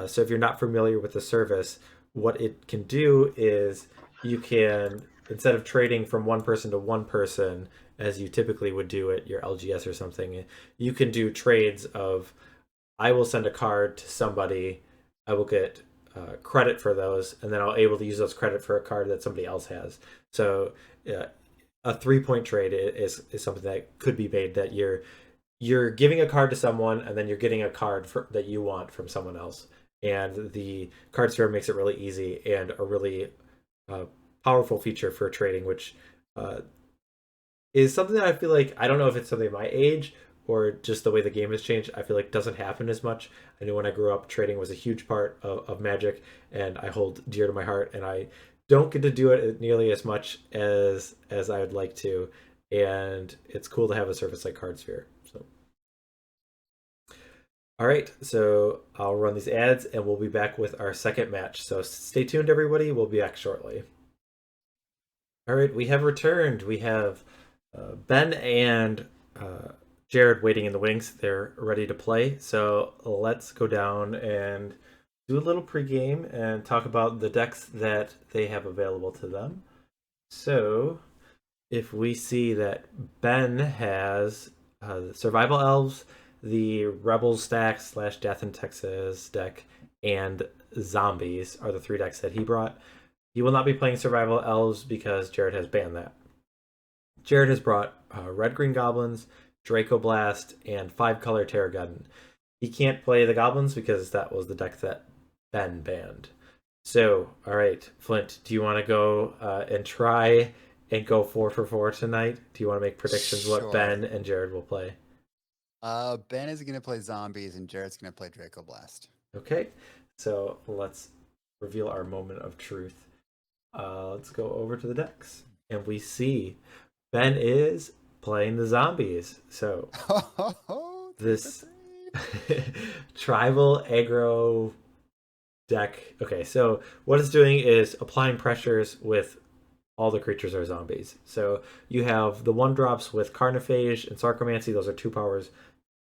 So if you're not familiar with the service, what it can do is you can, instead of trading from one person to one person, as you typically would do at your LGS or something, you can do trades of, I will send a card to somebody, I will get credit for those, and then I'll able to use those credit for a card that somebody else has. So a 3-point trade is something that could be made, that you're giving a card to someone and then you're getting a card that you want from someone else. And the card store makes it really easy and a really powerful feature for trading, which is something that I feel like, I don't know if it's something my age or just the way the game has changed, I feel like doesn't happen as much. I know when I grew up, trading was a huge part of Magic, and I hold dear to my heart, and I don't get to do it nearly as much as I would like to, and it's cool to have a service like CardSphere. So, all right, so I'll run these ads, and we'll be back with our second match. So stay tuned, everybody. We'll be back shortly. All right, we have returned. We have Ben and Jared waiting in the wings. They're ready to play. So let's go down and do a little pregame and talk about the decks that they have available to them. So if we see that Ben has the Survival Elves, the Rebels stack / Death in Texas deck, and Zombies are the 3 decks that he brought. He will not be playing Survival Elves because Jared has banned that. Jared has brought Red-Green Goblins, Draco Blast, and 5-color Terrageddon. He can't play the Goblins because that was the deck that Ben banned. So, all right, Flint, do you want to go and try and go 4 for 4 tonight? Do you want to make predictions Sure. what Ben and Jared will play? Ben is going to play Zombies, and Jared's going to play Draco Blast. Okay, so let's reveal our moment of truth. Let's go over to the decks, and we see Ben is playing the Zombies. So this tribal aggro deck. Okay, so what it's doing is applying pressures with all the creatures are zombies. So you have the 1-drops with Carnophage and Sarcomancy. Those are 2 powers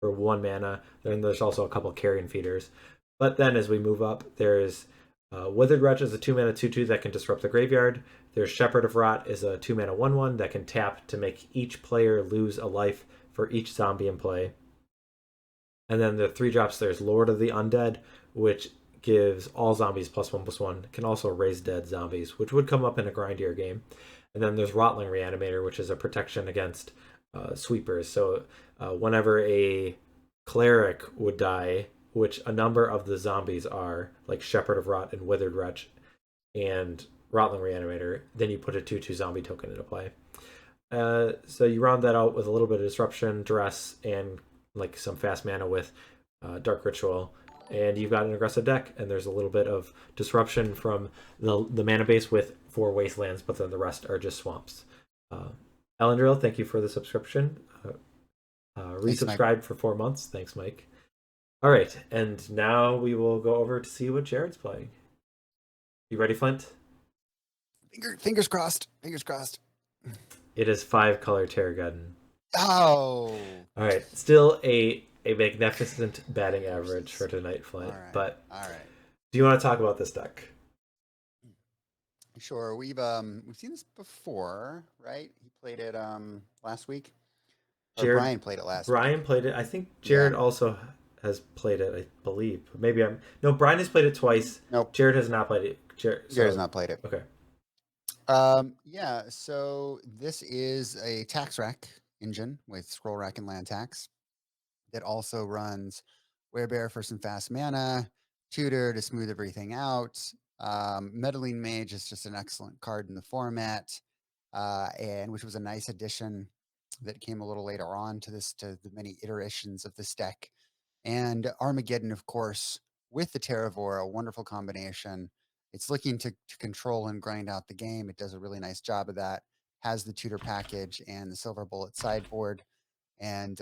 for 1 mana. Then there's also a couple carrion feeders. But then as we move up, there's Withered Wretch is a 2-mana 2/2 that can disrupt the graveyard. There's Shepherd of Rot is a 2-mana 1/1 that can tap to make each player lose a life for each zombie in play. And then the 3-drops, there's Lord of the Undead, which gives all zombies +1/+1. Can also raise dead zombies, which would come up in a grindier game. And then there's Rotling Reanimator, which is a protection against sweepers. So whenever a cleric would die, which a number of the zombies are, like Shepherd of Rot and Withered Wretch and Rotling Reanimator, then you put a 2/2 zombie token into play. So you round that out with a little bit of Disruption, Duress, and like some fast mana with Dark Ritual. And you've got an aggressive deck, and there's a little bit of disruption from the mana base with 4 wastelands, but then the rest are just swamps. Elendril, thank you for the subscription. Resubscribed for 4 months. Thanks, Mike. All right, and now we will go over to see what Jared's playing. You ready, Flint? Fingers crossed. Fingers crossed. It is 5-color Terrageddon. Oh. All right, still a magnificent batting average for tonight, Flint. But all right. Do you want to talk about this deck? Sure. We've seen this before, right? He played it last week. Or Jared, Brian played it last week. Brian played it. I think Jared also has played it, I believe. Maybe No, Brian has played it twice. Nope. Jared has not played it. Jared has not played it. Okay. Yeah, so this is a tax rack engine with scroll rack and land tax that also runs Werebear for some fast mana, Tutor to smooth everything out. Meddling Mage is just an excellent card in the format, and which was a nice addition that came a little later on to the many iterations of this deck. And Armageddon, of course, with the Terravora, a wonderful combination. It's looking to control and grind out the game. It does a really nice job of that. Has the Tutor package and the Silver Bullet sideboard, and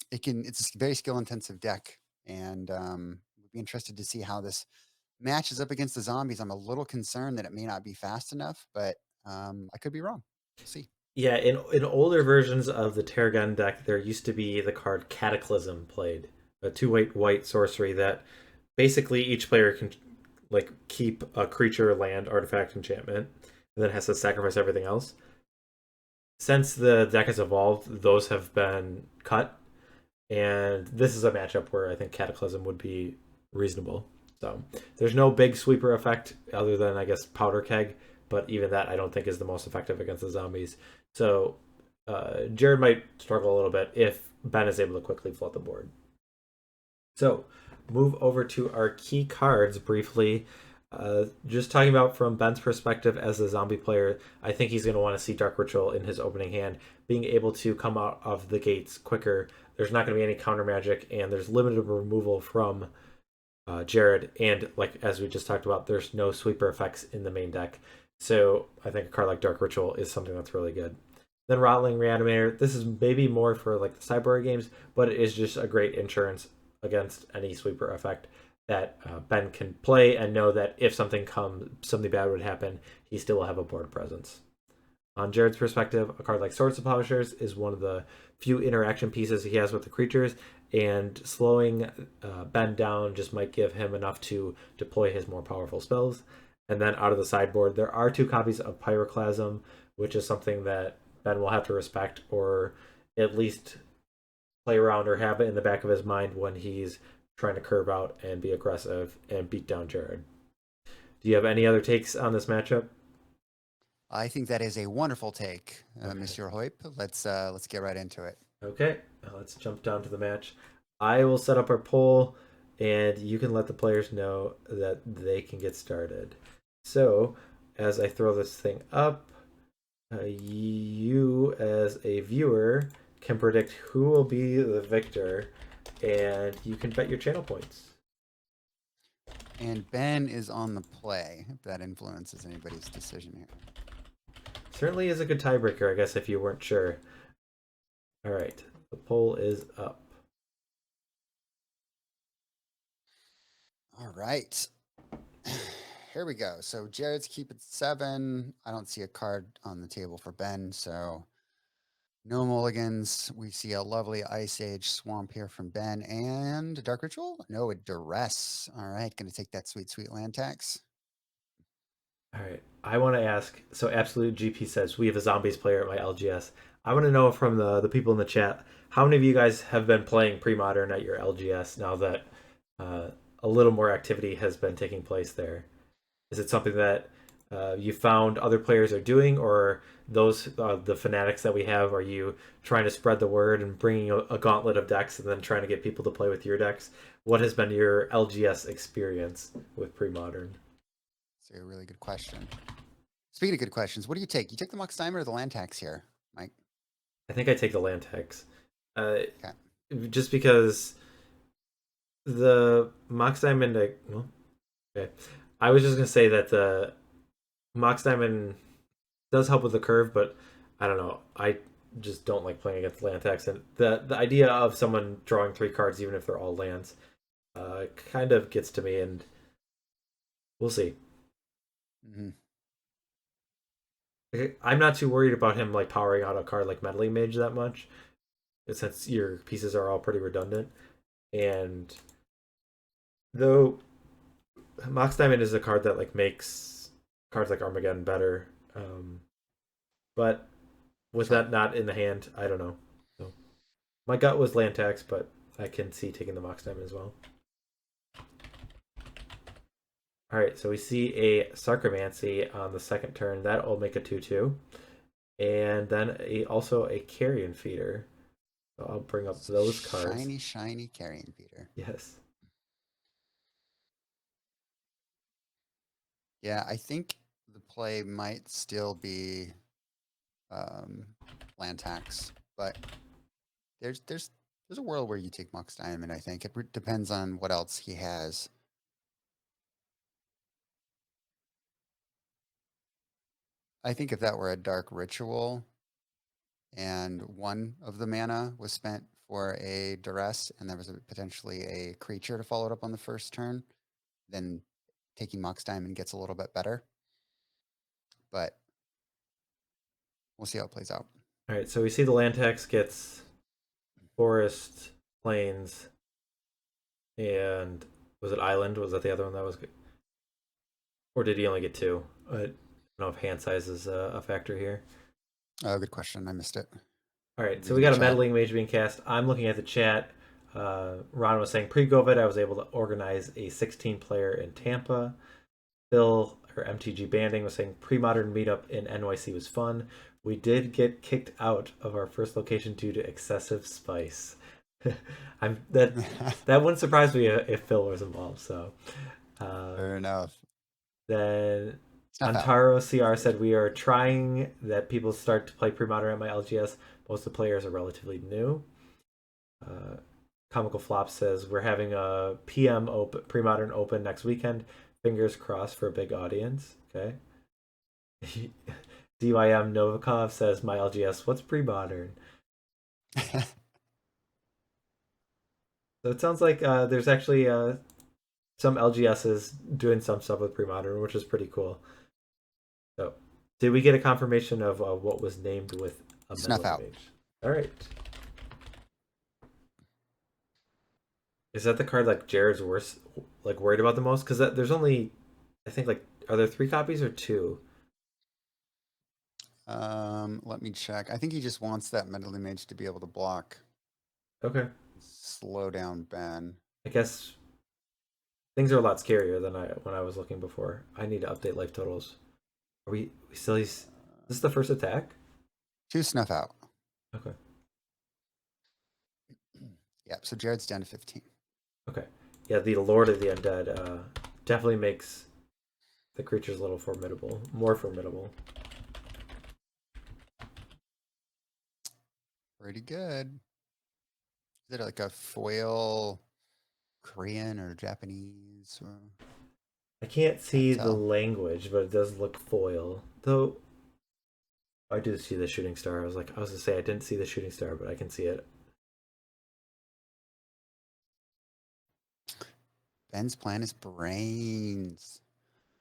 it's a very skill intensive deck. And would be interested to see how this matches up against the zombies. I'm a little concerned that it may not be fast enough, but I could be wrong. We'll see. Yeah, in older versions of the Terrageddon deck, there used to be the card Cataclysm played, a 2/8 white sorcery that basically each player can keep a creature, land, artifact, enchantment, and then has to sacrifice everything else. Since the deck has evolved, those have been cut, and this is a matchup where I think Cataclysm would be reasonable. So there's no big sweeper effect other than, I guess, Powder Keg, but even that I don't think is the most effective against the zombies. So Jared might struggle a little bit if Ben is able to quickly flood the board. So move over to our key cards briefly. Just talking about from Ben's perspective as a zombie player, I think he's going to want to see Dark Ritual in his opening hand, being able to come out of the gates quicker. There's not going to be any counter magic, and there's limited removal from Jared. And as we just talked about, there's no sweeper effects in the main deck. So I think a card like Dark Ritual is something that's really good. Then Rattling Reanimator. This is maybe more for the sideboard games, but it is just a great insurance against any sweeper effect that Ben can play and know that if something bad would happen, he still will have a board presence. On Jared's perspective, a card like Swords to Plowshares is one of the few interaction pieces he has with the creatures, and slowing Ben down just might give him enough to deploy his more powerful spells. And then out of the sideboard, there are 2 copies of Pyroclasm, which is something that Ben will have to respect, or at least play around or have it in the back of his mind when he's trying to curve out and be aggressive and beat down Jared. Do you have any other takes on this matchup? I think that is a wonderful take, Monsieur Hoyp. Let's get right into it. Okay, let's jump down to the match. I will set up our poll, and you can let the players know that they can get started. So, as I throw this thing up, you as a viewer can predict who will be the victor, and you can bet your channel points. And Ben is on the play, if that influences anybody's decision here. Certainly is a good tiebreaker, I guess, if you weren't sure. All right, the poll is up. All right. Here we go. So Jared's keep it 7. I don't see a card on the table for Ben, so no mulligans. We see a lovely Ice Age Swamp here from Ben, and Dark Ritual? No, a Duress. All right, going to take that sweet, sweet land tax. All right, I want to ask, so Absolute GP says, we have a zombies player at my LGS. I want to know from the people in the chat, how many of you guys have been playing Premodern at your LGS now that a little more activity has been taking place there? Is it something that you found other players are doing, or those the fanatics that we have, are you trying to spread the word and bringing a gauntlet of decks and then trying to get people to play with your decks? What has been your LGS experience with Premodern? That's a really good question. Speaking of good questions, what do you take? You take the Mox Diamond or the land tax here, Mike? I think I take the land tax. Okay. Just because the Mox Diamond, okay. I was just going to say that the Mox Diamond does help with the curve, but I don't know. just don't like playing against land attacks, and the idea of someone drawing 3 cards even if they're all lands kind of gets to me, and we'll see. Mhm. I'm not too worried about him like powering out a card like Meddling Mage that much, since your pieces are all pretty redundant. And though Mox Diamond is a card that like makes cards like Armageddon better, but with Sure. that not in the hand, I don't know. So my gut was land tax, but I can see taking the Mox Diamond as well. All right, so we see a Sarcomancy on the second turn. That will make a 2/2. And then also a Carrion Feeder. So I'll bring up those cards. Shiny Carrion Feeder. Yes. Yeah, I think the play might still be land tax, but there's a world where you take Mox Diamond. I think it depends on what else he has. I think if that were a Dark Ritual and one of the mana was spent for a Duress and there was potentially a creature to follow it up on the first turn, then taking Mox Diamond gets a little bit better. But we'll see how it plays out. All right, so we see the land tax gets Forest, Plains, and was it Island? Was that the other one that was good? Or did he only get 2? I don't know if hand size is a factor here. Oh, good question. I missed it. All right, so we got a Meddling Mage being cast. I'm looking at the chat. Ron was saying pre-COVID, I was able to organize a 16-player in Tampa. Phil, or MTG Banding, was saying pre-modern meetup in NYC was fun. We did get kicked out of our first location due to excessive spice. That wouldn't surprise me if Phil was involved. So, fair enough. Then Antaro CR said we are trying that people start to play pre-modern at my LGS. Most of the players are relatively new. Comical Flop says we're having a PM open, pre-modern open next weekend. Fingers crossed for a big audience. Okay. DYM Novikov says my LGS. What's pre-modern? So it sounds like there's actually some LGSs doing some stuff with pre-modern, which is pretty cool. So, did we get a confirmation of what was named with a Snuff out? Mage? All right. Is that the card like Jared's worried about the most? Because there's only, I think, like, are there 3 copies or 2? Let me check. I think he just wants that Meddling Mage to be able to block. Okay. Slow down Ben. I guess things are a lot scarier than when I was looking before. I need to update life totals. Are we still? Is this the first attack? 2 Snuff out. Okay. Yep. So Jared's down to 15. Okay. Yeah, the Lord of the Undead definitely makes the creatures a little more formidable. Pretty good. Is it like a foil Korean or Japanese? Or... I can't see the language, but it does look foil. Though I do see the shooting star. I was gonna say I didn't see the shooting star, but I can see it. Ben's plan is brains.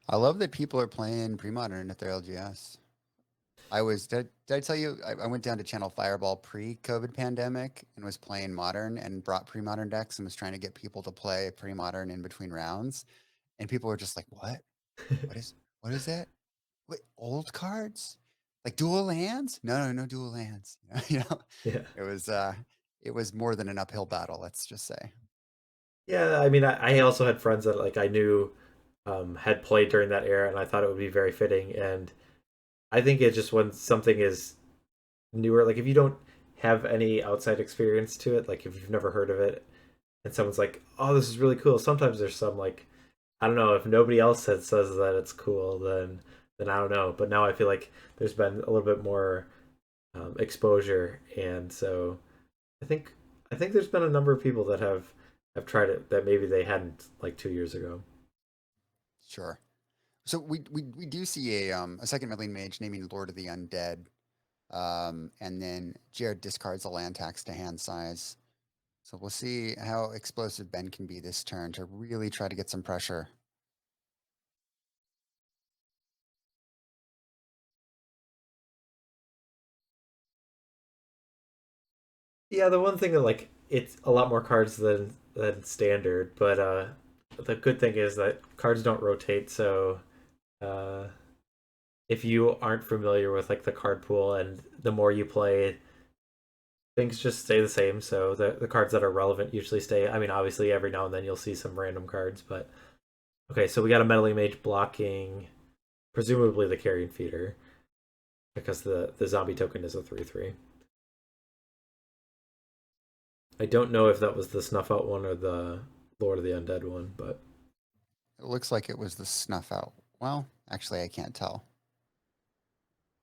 I love that people are playing pre-modern at their LGS. Did I tell you, I went down to Channel Fireball pre-COVID pandemic and was playing modern and brought pre-modern decks and was trying to get people to play pre-modern in between rounds. And people were just like, what? What is that? What, old cards? Like dual lands? No dual lands. You know? Yeah. It was more than an uphill battle, let's just say. Yeah, I mean, I also had friends that like I knew had played during that era, and I thought it would be very fitting. And I think it's just when something is newer, like if you don't have any outside experience to it, like if you've never heard of it, and someone's like, "Oh, this is really cool." Sometimes there's some like, I don't know, if nobody else says that it's cool, then I don't know. But now I feel like there's been a little bit more exposure, and so I think there's been a number of people that have tried it that maybe they hadn't like 2 years ago. Sure. So we do see a second Meddling Mage naming Lord of the Undead And then Jared discards a land tax to hand size. So we'll see how explosive Ben can be this turn to really try to get some pressure. Yeah, the one thing that like it's a lot more cards than standard, but the good thing is that cards don't rotate, so uh if you aren't familiar with like the card pool and the more you play, things just stay the same. So the cards that are relevant usually stay. I mean, obviously every now and then you'll see some random cards, but okay, so we got a meddling mage blocking presumably the carrion feeder because the zombie token is a 3/3. I don't know if that was the snuff out one or the Lord of the Undead one, but It looks like it was the snuff out. Well, actually, I can't tell.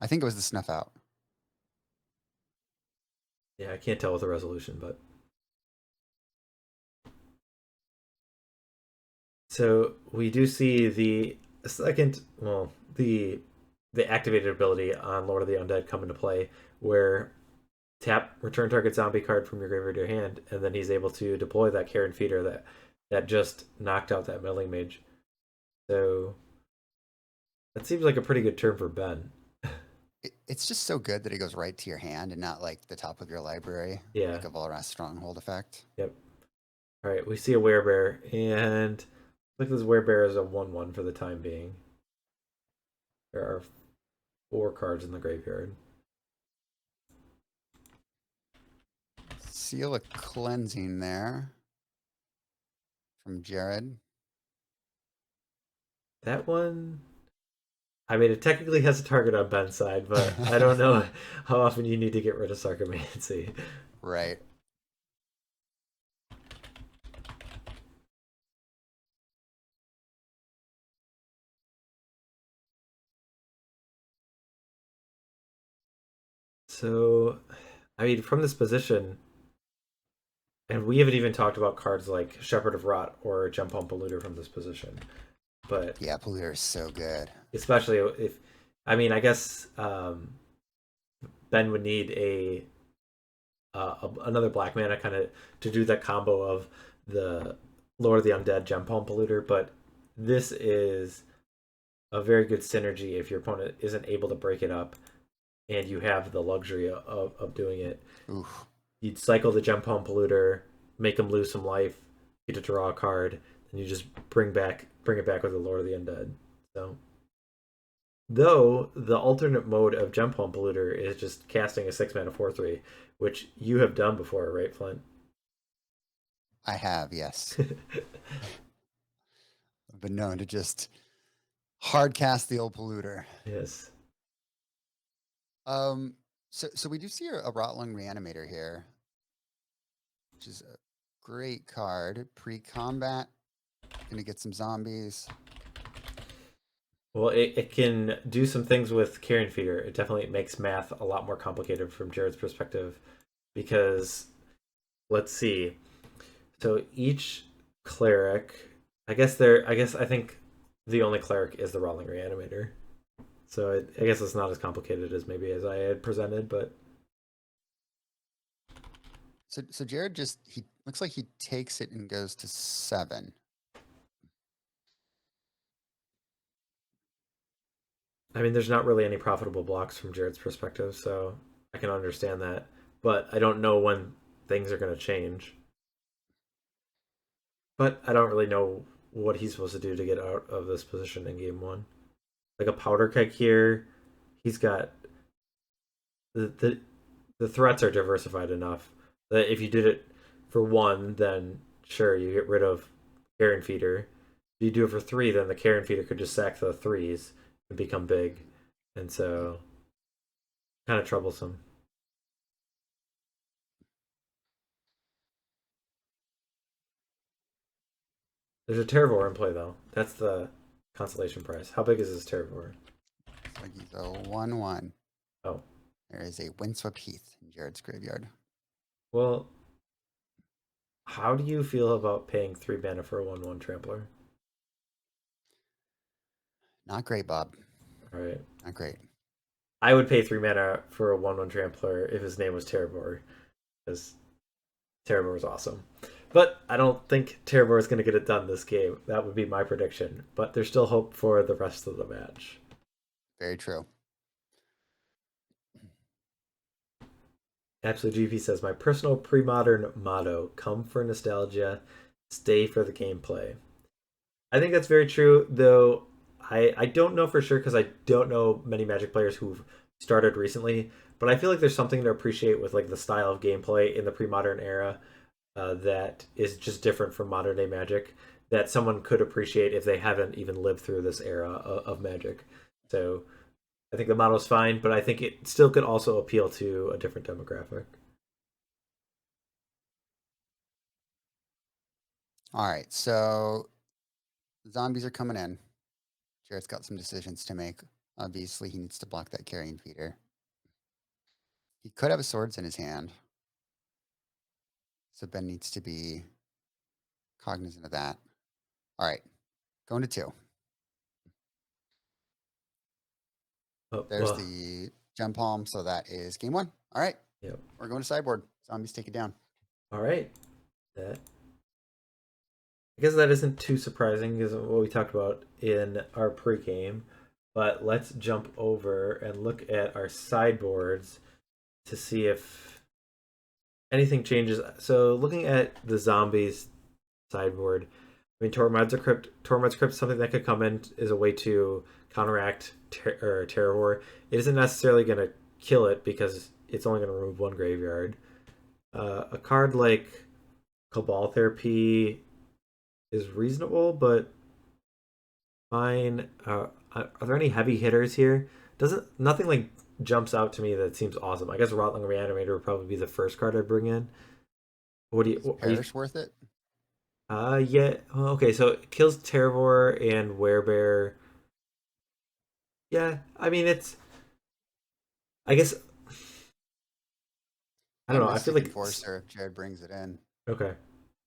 I think it was the snuff out. yeah, I can't tell with the resolution, but so we do see the second, well, the activated ability on Lord of the Undead come into play, where tap return target zombie card from your graveyard to your hand, and then he's able to deploy that Karen feeder that just knocked out that meddling mage. So that seems like a pretty good turn for Ben. It's just so good that it goes right to your hand and not like the top of your library, Yeah. like a Volrath Stronghold effect. Yep. All right, we see a werebear, and look, this werebear is a 1/1 for the time being. There are 4 cards in the graveyard. Seal of Cleansing there from Jared. That one, I mean, it technically has a target on Ben's side, but I don't know how often you need to get rid of Sarcomancy. Right. So, I mean, from this position, and we haven't even talked about cards like Shepherd of Rot or Jump on Polluter from this position, but Yeah, Polluter is so good. especially if, I mean, I guess Ben would need another black mana kind of to do that combo of the Lord of the Undead Gem Palm Polluter, but this is a very good synergy if your opponent isn't able to break it up and you have the luxury of doing it. Oof. You'd cycle the Gem Palm Polluter, make them lose some life, get to draw a card, and you just bring it back with the Lord of the Undead. So, though the alternate mode of Gem Palm Polluter is just casting a 6-mana 4/3, which you have done before, right, Flint? I have, yes. I've been known to just hard cast the old Polluter. Yes. So we do see a Rotling Reanimator here, which is a great card. Pre-combat, gonna get some zombies. Well, it can do some things with Carrion Feeder. It definitely makes math a lot more complicated from Jared's perspective because, let's see. So each cleric, I think the only cleric is the Rotling Reanimator. So I guess it's not as complicated as maybe as I had presented, but So Jared he looks like he takes it and goes to 7. I mean, there's not really any profitable blocks from Jared's perspective, so I can understand that. But I don't know when things are going to change. But I don't really know what he's supposed to do to get out of this position in game 1. Like a powder keg here, he's got the threats are diversified enough that if you did it for 1, then sure you get rid of Carrion Feeder. If you do it for 3, then the Carrion Feeder could just sack the 3s and become big, and so kind of troublesome. There's a Terravor in play though. That's the consolation prize. How big is this Terravor? So he's a 1/1. Oh, There is a Windswept Heath in Jared's graveyard. well, how do you feel about paying 3 mana for a 1/1 Trampler? Not great, Bob. All right. Not great. I would pay 3 mana for a 1/1 trampler if his name was Terrabor, because Terrabor is awesome. But I don't think Terrabor is going to get it done this game. That would be my prediction. But there's still hope for the rest of the match. Very true. Absolute GP says, my personal pre-modern motto, come for nostalgia, stay for the gameplay. I think that's very true, though I don't know for sure because I don't know many Magic players who've started recently, but I feel like there's something to appreciate with like the style of gameplay in the pre-modern era that is just different from modern day Magic that someone could appreciate if they haven't even lived through this era of Magic. So I think the model is fine, but I think it still could also appeal to a different demographic. All right, so zombies are coming in. Jared's got some decisions to make. Obviously, he needs to block that carrion feeder. He could have a swords in his hand. So Ben needs to be cognizant of that. All right, going to 2. Oh, There's well, the gem palm, so that is game 1. All right, yep. we're going to sideboard. Zombies take it down. All right. That I guess that isn't too surprising because of what we talked about in our pregame. But let's jump over and look at our sideboards to see if anything changes. So looking at the zombies sideboard, I mean, Tormod's Crypt is something that could come in as a way to counteract Terror. It isn't necessarily going to kill it because it's only going to remove 1 graveyard. A card like Cabal Therapy is reasonable, but fine. Are there any heavy hitters here? Nothing like jumps out to me that seems awesome. I guess Rotling Reanimator would probably be the first card I'd bring in. What do you? Is Perish worth it? Yeah. Okay, so it kills Terravor and Werebear. Yeah, I mean it's. I guess. I don't know. I feel like Enforcer if Jared brings it in. Okay.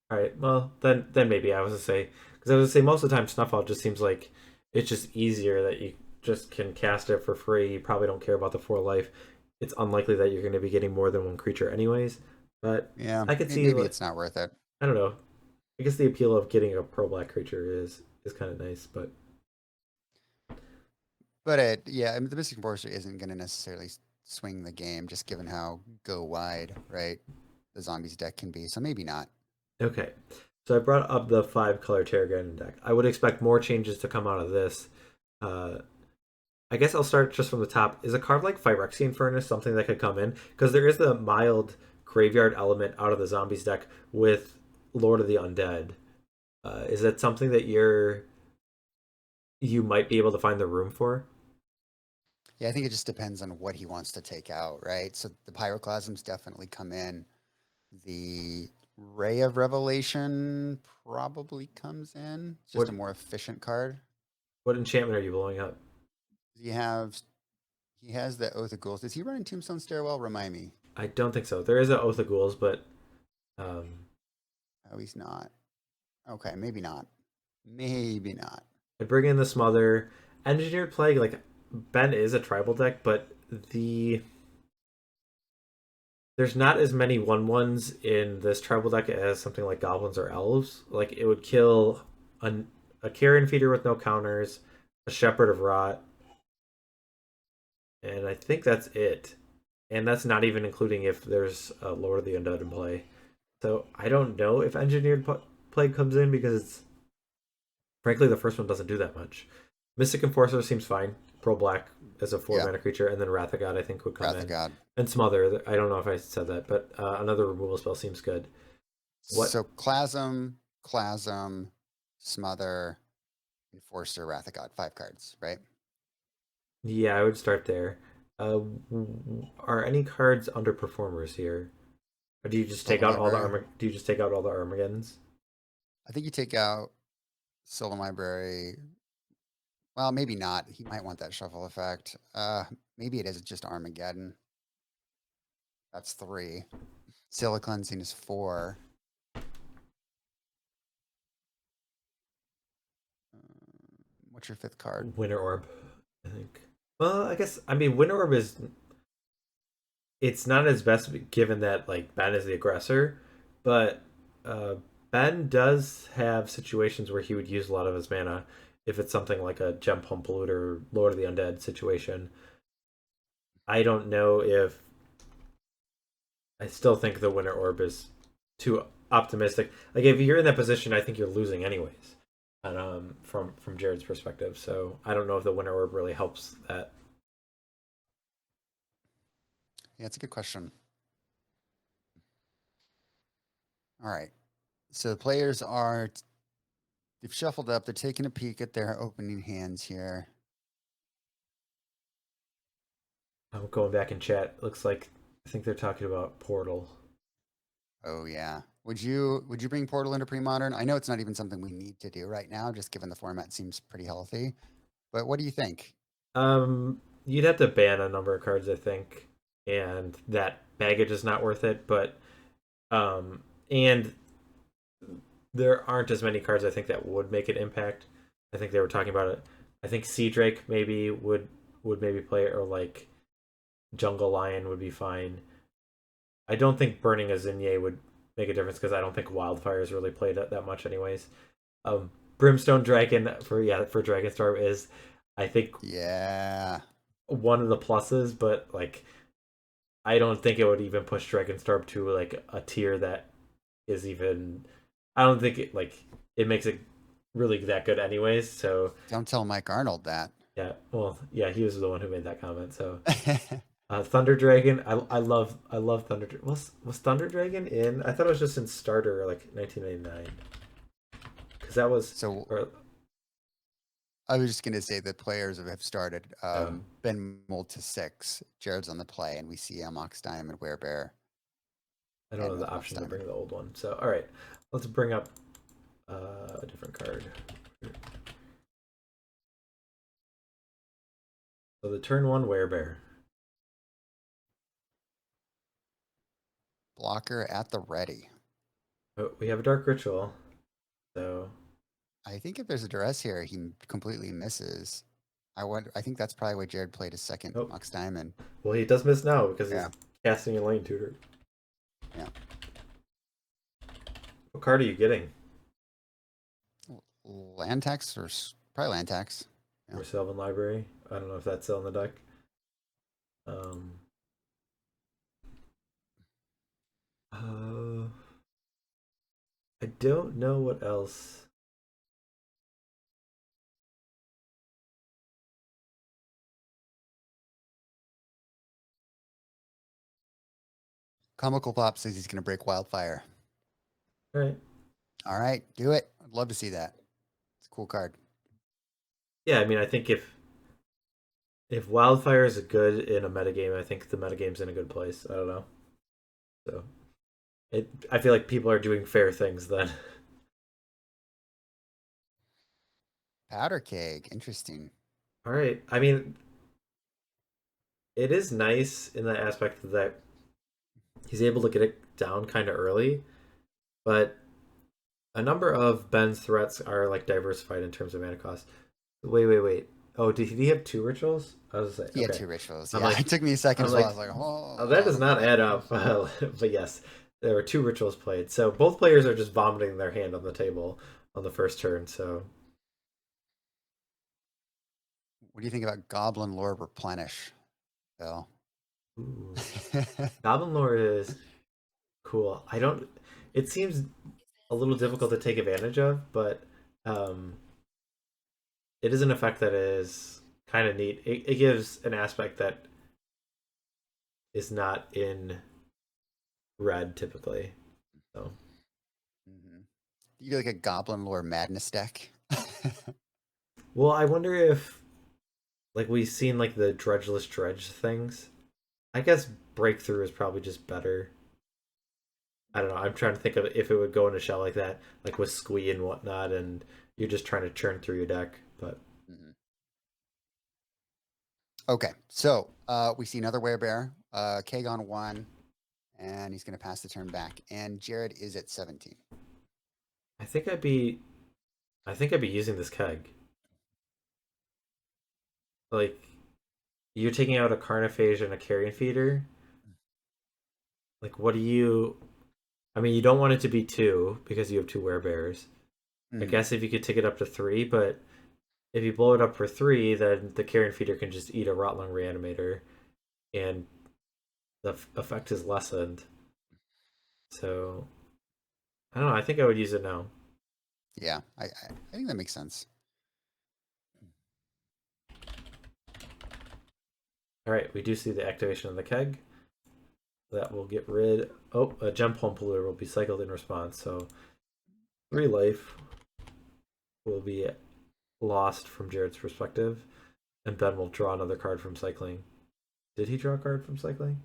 All right. Well, then maybe I was to say because I was to say most of the time Snuff Out just seems like it's just easier that you just can cast it for free. You probably don't care about the 4 life. It's unlikely that you're going to be getting more than 1 creature anyways. But Yeah, I could see maybe it's not worth it. I don't know. I guess the appeal of getting a pro black creature is kind of nice, but Yeah, I mean, the Mystic Enforcer isn't going to necessarily swing the game, just given how go wide, right, the zombies deck can be. So maybe not. okay. So I brought up the 5-color Terrageddon deck. I would expect more changes to come out of this. I guess I'll start just from the top. Is a card like Phyrexian Furnace something that could come in? Because there is the mild graveyard element out of the zombies deck with Lord of the Undead. Is that something that you might be able to find the room for? Yeah, I think it just depends on what he wants to take out, right? So the Pyroclasms definitely come in. The Ray of Revelation probably comes in. It's just a more efficient card. What enchantment are you blowing up? He has the Oath of Ghouls. Is he running Tombstone Stairwell? Remind me. I don't think so. There is an Oath of Ghouls, but oh, he's not. Okay, maybe not. Maybe not. I bring in the Smother. Engineered Plague, like Ben is a tribal deck, but there's not as many 1/1s in this tribal deck as something like Goblins or Elves. Like it would kill a Carrion Feeder with no counters, a Shepherd of Rot, and I think that's it. And that's not even including if there's a Lord of the Undead in play. So I don't know if Engineered Plague comes in because it's frankly the first one doesn't do that much. Mystic Enforcer seems fine. Pro black as a 4-mana creature, and then Wrath of God I think would come in. God. And Smother. I don't know if I said that, but another removal spell seems good. What? So Clasm, Smother, Enforcer, Wrath of God. 5 cards, right? Yeah, I would start there. Are any cards underperformers here? Or do you just take out all the armor? Do you just take out all the Armageddons? I think you take out Sylvan Library. Well, maybe not. He might want that shuffle effect. Maybe it is just Armageddon. That's 3. Scylla Cleansing is 4. What's your 5th card? Winter Orb, I think. Well, I guess I mean Wind Orb is it's not his best given that like Ben is the aggressor, but uh, Ben does have situations where he would use a lot of his mana if it's something like a Gem Pump Loot or Lord of the Undead situation. I don't know if I still think the Winter Orb is too optimistic. Like if you're in that position, I think you're losing anyways. And from Jared's perspective, so I don't know if the Winter Orb really helps that. Yeah, it's a good question. All right. So the players are, they've shuffled up. They're taking a peek at their opening hands here. I'm going back in chat. Looks like I think they're talking about Portal. Oh yeah. Would you bring Portal into pre-modern? I know it's not even something we need to do right now, just given the format seems pretty healthy. But what do you think? You'd have to ban a number of cards, I think, and that baggage is not worth it. But and there aren't as many cards I think that would make an impact. I think they were talking about it. I think Sea Drake maybe would maybe play it, or like Jungle Lion would be fine. I don't think burning a Zinye would make a difference because I don't think Wildfire's really played it that much anyways. Brimstone Dragon for Dragonstorm is I think Yeah. one of the pluses, but like I don't think it would even push Dragonstorm to like a tier that is even. I don't think it makes it really that good anyways. So Don't tell Mike Arnold that. yeah, well yeah, he was the one who made that comment. So Thunder Dragon, I love Thunder. Was Thunder Dragon in? I thought it was just in Starter like 1999 because that was So or, I was just going to say that players have started. Oh. Ben Mold to 6. Jared's on the play, and we see Mox Diamond, Werebear. I don't And know the Mox option to Diamond. bring the old one. So all right, let's bring up a different card. So the turn one Werebear. Blocker at the ready. Oh, we have a Dark Ritual. So I think if there's a duress here, he completely misses. I think that's probably why Jared played his second Oh. Mox Diamond. well, he does miss now because Yeah. he's casting a Lane Tutor. Yeah. What card are you getting? Land tax or probably land tax. Yeah. Or Sylvan Library? I don't know if that's still in the deck. I don't know what else. Comical Pop says he's going to break Wildfire. All right. All right, do it. I'd love to see that. It's a cool card. Yeah, I mean, I think if Wildfire is good in a metagame, I think the metagame's in a good place. I don't know. So I feel like people are doing fair things then. Powder Keg. Interesting. All right. I mean, it is nice in that aspect that he's able to get it down kind of early, but a number of Ben's threats are like diversified in terms of mana cost. Wait. Oh, did he have 2 rituals? I was like, He had okay. 2 rituals. I'm Yeah, like- it took me a second I'm as well. like, I was like, oh, that does not add up. But yes, there were 2 rituals played. So both players are just vomiting their hand on the table on the first turn. So What do you think about Goblin Lore Replenish, Bill? ooh. Goblin Lore is cool. I don't. It seems a little difficult to take advantage of, but it is an effect that is kind of neat. It gives an aspect that is not in red typically. So You get like a Goblin Lore Madness deck. well, I wonder if like we've seen like the dredgeless dredge things. I guess breakthrough is probably just better. I don't know. I'm trying to think of if it would go in a shell like that, like with squee and whatnot, and you're just trying to churn through your deck. But Okay, so we see another Werebear, Keg on 1, and he's going to pass the turn back. And Jared is at 17. I think I'd be using this keg. Like you're taking out a Carnophage and a Carrion Feeder. Like, what do you? I mean, you don't want it to be 2 because you have 2 Werebears. I guess if you could take it up to 3, but if you blow it up for 3, then the Carrion Feeder can just eat a Rotlung Reanimator, and the effect is lessened. So, I don't know. I think I would use it now. Yeah, I think that makes sense. All right, we do see the activation of the keg. That will get rid. Oh, a Gem Palm Polluter will be cycled in response. So 3 life will be lost from Jared's perspective, and Ben will draw another card from cycling. Did he draw a card from cycling?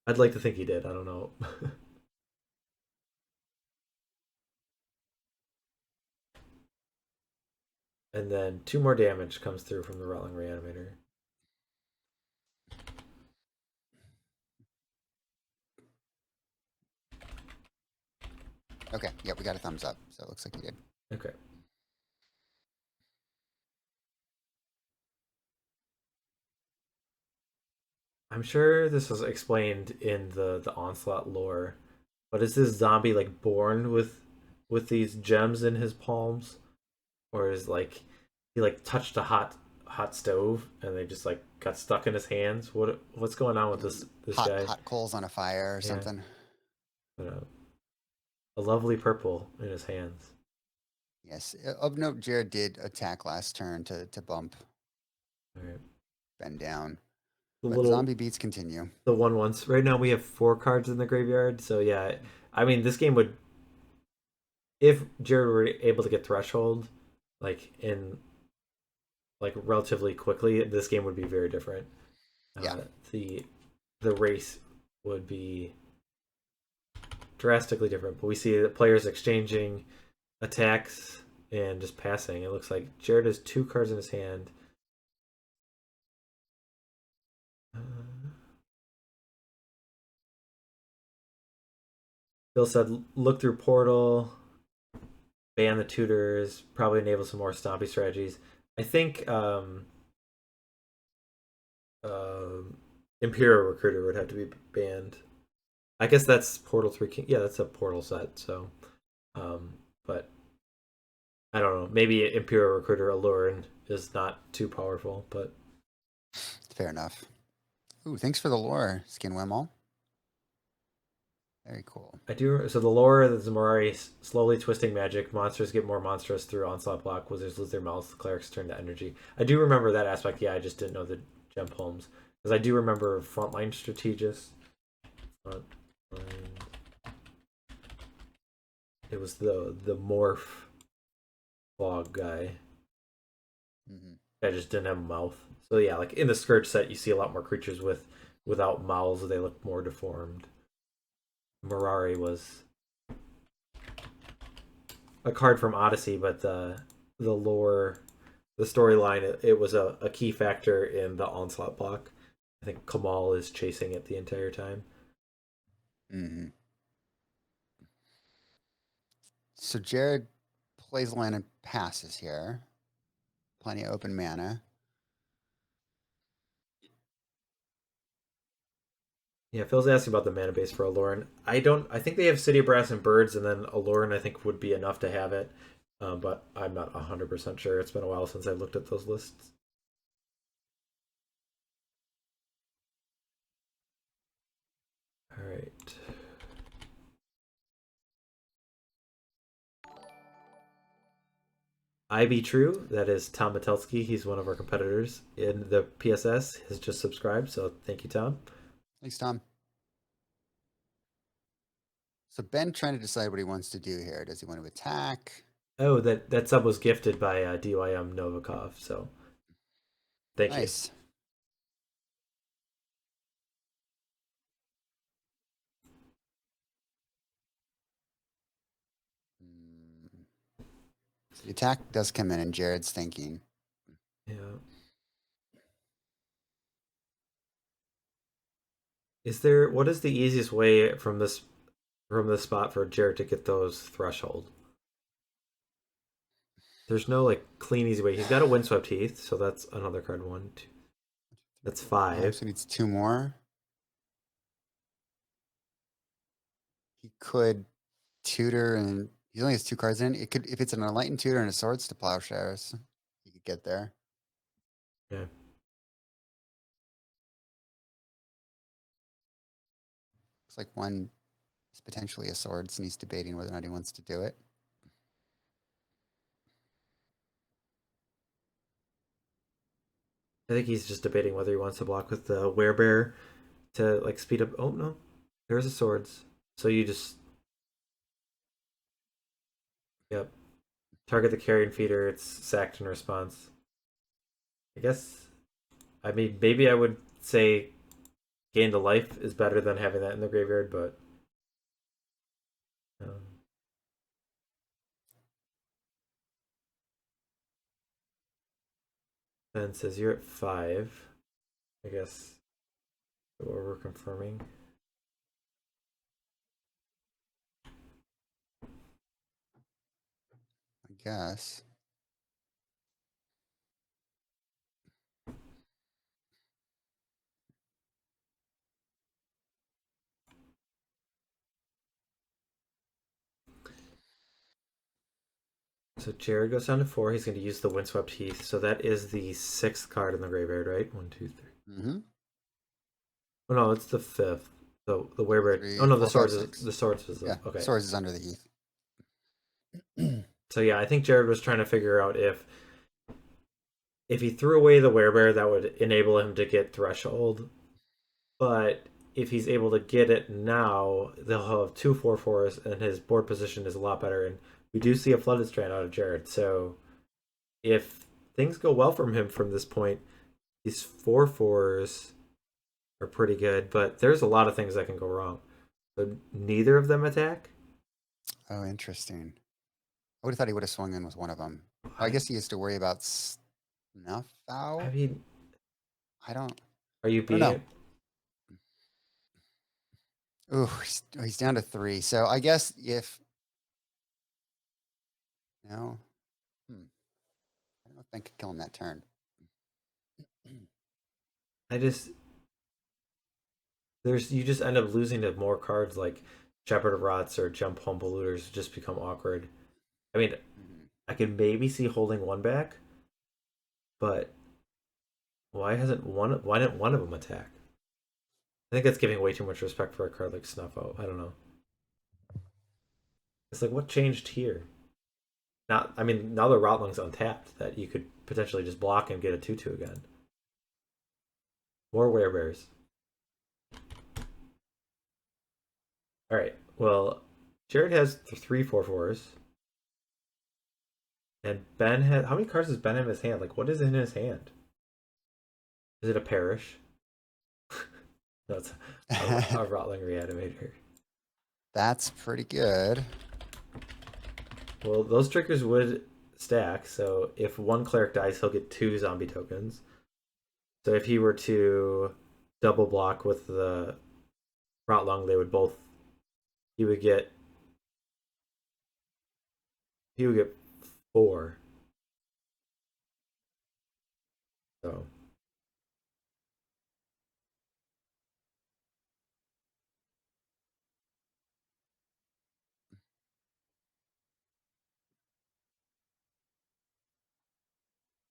I'd like to think he did. I don't know. And then 2 more damage comes through from the Rotlung Reanimator. Okay, yep, we got a thumbs up, so it looks like you did. Okay. I'm sure this was explained in the Onslaught lore, but is this zombie like born with these gems in his palms, or is like he like touched a hot stove and they just like got stuck in his hands? What's going on with this guy? Hot coals on a fire or Yeah. something. But, a lovely purple in his hands. Yes, of note, Jared did attack last turn to bump All right. Ben down. The But zombie beats continue. The 1/1s. Right now we have 4 cards in the graveyard, so yeah. I mean, this game would, if Jared were able to get Threshold, like in like relatively quickly, this game would be very different. Yeah. The race would be drastically different. But we see the players exchanging attacks and just passing. It looks like Jared has 2 cards in his hand. Bill said, look through Portal, ban the tutors, probably enable some more stompy strategies. I think Imperial Recruiter would have to be banned. I guess that's Portal 3 King. Yeah, that's a Portal set, so but I don't know. Maybe Imperial Recruiter Allurin is not too powerful, but Fair enough. Ooh, thanks for the lore, Skin Wimmel. Very cool. I do. So the lore of the Zamorari slowly twisting magic. Monsters get more monstrous through onslaught block. Wizards lose their mouths. Clerics turn to energy. I do remember that aspect. Yeah, I just didn't know the gem poems because I do remember Frontline Strategist. It was the morph fog guy. Mm-hmm. I just didn't have a mouth. So yeah, like in the Scourge set, you see a lot more creatures without mouths. They look more deformed. Mirari was a card from Odyssey, but the lore, the storyline, it was a key factor in the onslaught block. I think Kamal is chasing it the entire time. Mm-hmm. So Jared plays land and passes here. Plenty of open mana. Yeah, Phil's asking about the mana base for Allurin. I think they have City of Brass and Birds, and then Allurin I think would be enough to have it. But I'm not 100% sure. It's been a while since I looked at those lists. All right. I Be True, that is Tom Metelsky. He's one of our competitors in the PSS, has just subscribed, so thank you, Tom. Thanks, Tom. So Ben trying to decide what he wants to do here. Does he want to attack? Oh, that sub was gifted by DYM Novikov, so thank Nice. So the attack does come in, and Jared's thinking. you. Yeah. What is the easiest way from this spot for Jared to get those threshold? There's no like clean easy way. He's got a Windswept Heath, so that's another card. 1, 2. That's 5. So he needs 2 more. He could tutor, and he only has 2 cards in. It could, if it's an Enlightened Tutor and a Swords to Plowshares, he could get there. Yeah. Looks like one is potentially a Swords, and he's debating whether or not he wants to do it. I think he's just debating whether he wants to block with the Werebear to like speed up. Oh no, there's a Swords. So you just, yep, target the Carrion Feeder. It's sacked in response. I guess. I mean, maybe I would say gain the life is better than having that in the graveyard, but Ben says you're at 5. I guess what we're confirming. I guess. So Jared goes down to 4. He's going to use the Windswept Heath. So that is the 6th card in the graveyard, right? 1, 2, 3. Mm-hmm. Oh no, it's the 5th. So the Werebear. 3, Oh no, the 4, 5, Swords. 6. The Swords was Yeah, okay. Swords is under the Heath. So yeah, I think Jared was trying to figure out if he threw away the Werebear, that would enable him to get Threshold. But if he's able to get it now, they'll have 2 4/4s, and his board position is a lot better. And we do see a Flooded Strand out of Jared. So if things go well from him from this point, these 4/4s are pretty good. But there's a lot of things that can go wrong. So neither of them attack. Oh, interesting. I would have thought he would have swung in with one of them. I guess he has to worry about Snuff Out. I mean, I don't. are you I don't being know. it? Ooh, he's down to 3. So I guess if no, I don't think I could kill him that turn. I just you just end up losing to more cards like Shepherd of Rots or Jump Home Polluters just become awkward. I mean, I could maybe see holding one back, but why didn't one of them attack? I think that's giving way too much respect for a card like Snuff Out. I don't know. It's like, what changed here? Not, I mean, now the Rotling's untapped that you could potentially just block and get a 2/2 again. More Werebears. All right. Well, Jared has 3 4/4s. And Ben has, how many cards does Ben have in his hand? Like, what is in his hand? Is it a Parish? No, it's a Rotling Reanimator. That's pretty good. Well, those triggers would stack. So if one cleric dies, he'll get 2 zombie tokens. So if he were to double block with the Rotlung, they would both. He would get 4. So.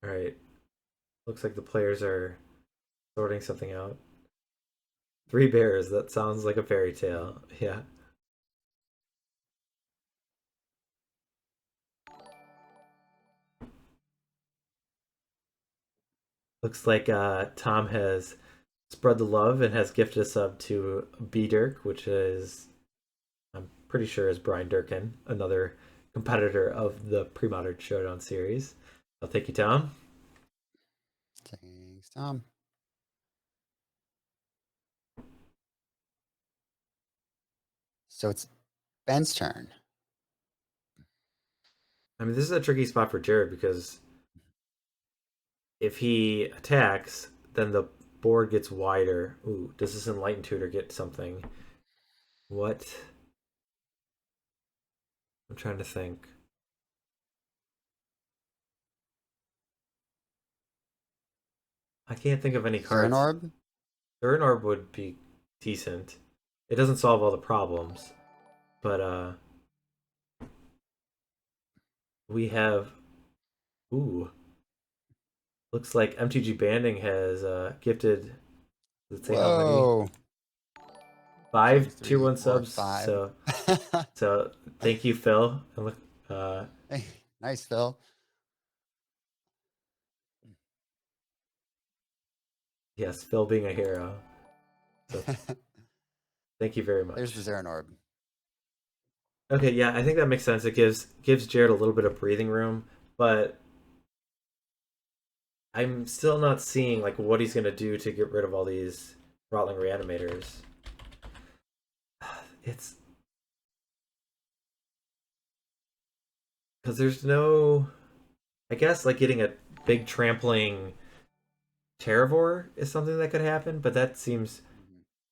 All right. Looks like the players are sorting something out. 3 bears. That sounds like a fairy tale. Yeah. Looks like Tom has spread the love and has gifted a sub to B Dirk, which is, I'm pretty sure, is Brian Durkin, another competitor of the Premodern Showdown series. I'll thank you, Tom. Thanks, Tom. So it's Ben's turn. I mean, this is a tricky spot for Jared because if he attacks, then the board gets wider. Ooh, does this Enlightened Tutor get something? What? I'm trying to think. I can't think of any Is there an cards. orb? Third orb would be decent. It doesn't solve all the problems, but we have. Ooh, looks like MTG Banding has gifted. Let's say how many? Whoa. 2, 5 tier 3, 1 4, subs. 5. So thank you, Phil. And look, Hey, nice, Phil. yes, Phil being a hero. So thank you very much. There's the Zerrin orb. Okay, yeah, I think that makes sense. It gives Jared a little bit of breathing room, but I'm still not seeing like what he's gonna do to get rid of all these Rotling Reanimators. It's because there's no, I guess like getting a big trampling Terravore is something that could happen, but that seems,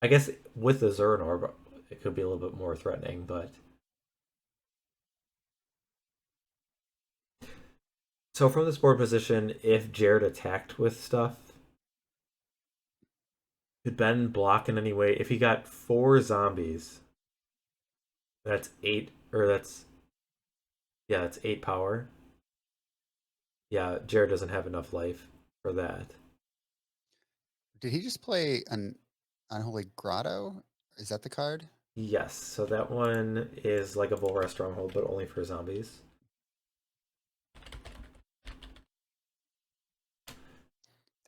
I guess with the Zerrin Orb, it could be a little bit more threatening, but. So from this board position, if Jared attacked with stuff, could Ben block in any way? If he got 4 zombies, that's 8, or that's, yeah, that's 8 power. Yeah, Jared doesn't have enough life for that. Did he just play an Unholy Grotto? Is that the card? Yes, so that one is like a Volra Stronghold, but only for zombies.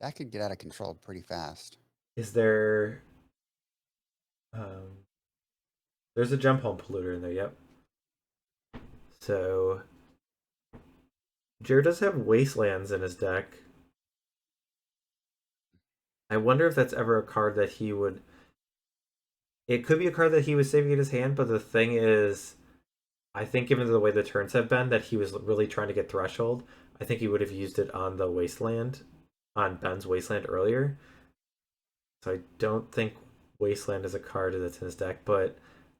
That could get out of control pretty fast. Is there... there's a Gem Home Polluter in there, yep. So... Jared does have Wastelands in his deck. I wonder if that's ever a card that he would... It could be a card that he was saving in his hand, but the thing is... I think given the way the turns have been, that he was really trying to get Threshold. I think he would have used it on the Wasteland, on Ben's Wasteland earlier. So I don't think Wasteland is a card that's in his deck, but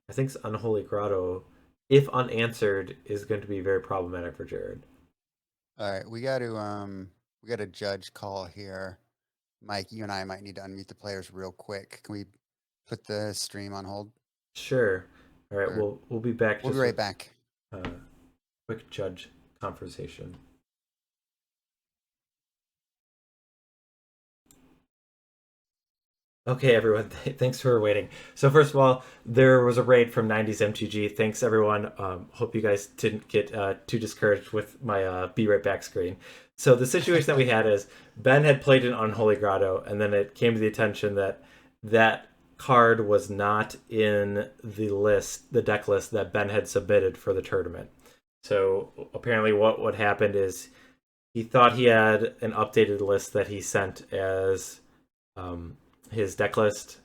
I think Unholy Grotto, if unanswered, is going to be very problematic for Jared. All right, we got a judge call here. Mike, you and I might need to unmute the players real quick. Can we put the stream on hold? Sure. All right, Or- we'll be back. We'll be right back. Quick judge conversation. Okay, everyone, thanks for waiting. So first of all, there was a raid from 90s MTG. Thanks, everyone. Hope you guys didn't get too discouraged with my be right back screen. So the situation that we had is Ben had played an Unholy Grotto, and then it came to the attention that that card was not in the list, the deck list that Ben had submitted for the tournament. So apparently what happened is he thought he had an updated list that he sent as his deck list,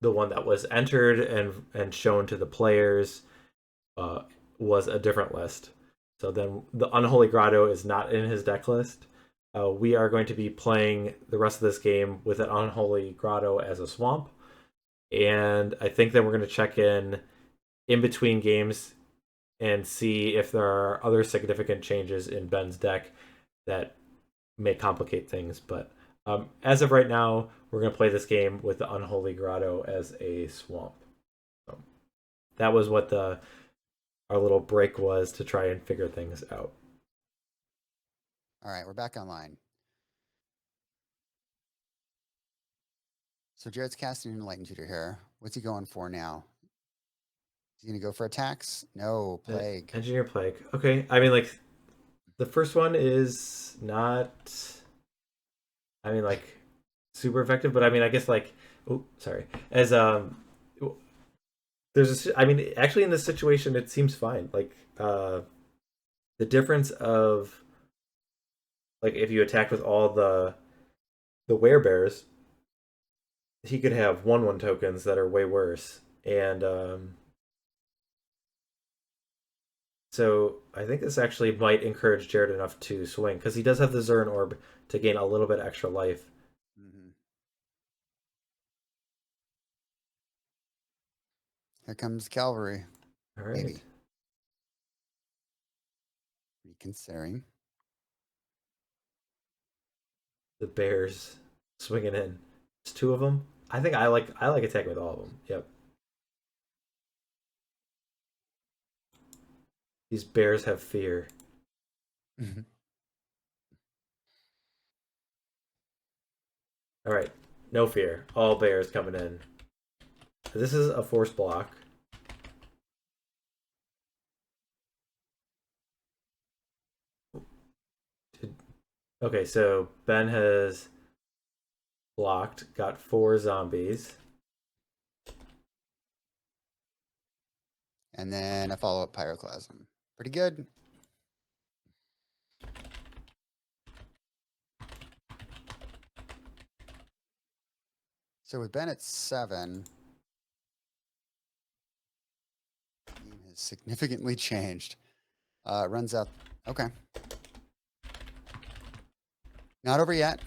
the one that was entered and shown to the players, was a different list. So then the Unholy Grotto is not in his deck list. We are going to be playing the rest of this game with an Unholy Grotto as a swamp. And I think then we're going to check in between games and see if there are other significant changes in Ben's deck that may complicate things. But as of right now, we're going to play this game with the Unholy Grotto as a swamp. So that was what our little break was to try and figure things out. All right, we're back online. So Jared's casting Enlightened Tutor here. What's he going for now? Is he going to go for attacks? No, Plague. Engineer Plague. Okay, I mean, like, the first one is not... I mean, like, super effective, but I mean, I guess, like... Oh, sorry. As, there's I mean, actually in this situation, it seems fine. Like, the difference of... Like, if you attack with all the werebears, he could have 1/1 tokens that are way worse. And, so I think this actually might encourage Jared enough to swing, because he does have the Zerrin Orb to gain a little bit extra life. Mm-hmm. Here comes Calvary. All right. Maybe. Reconsidering. The Bears swinging in. It's two of them. I think I like attacking with all of them. Yep. These bears have fear. All right, no fear. All bears coming in. This is a force block. Okay, so Ben has blocked, got 4 zombies. And then a follow-up pyroclasm. Pretty good. So with Ben at 7, the game has significantly changed. Runs out. Okay. Not over yet.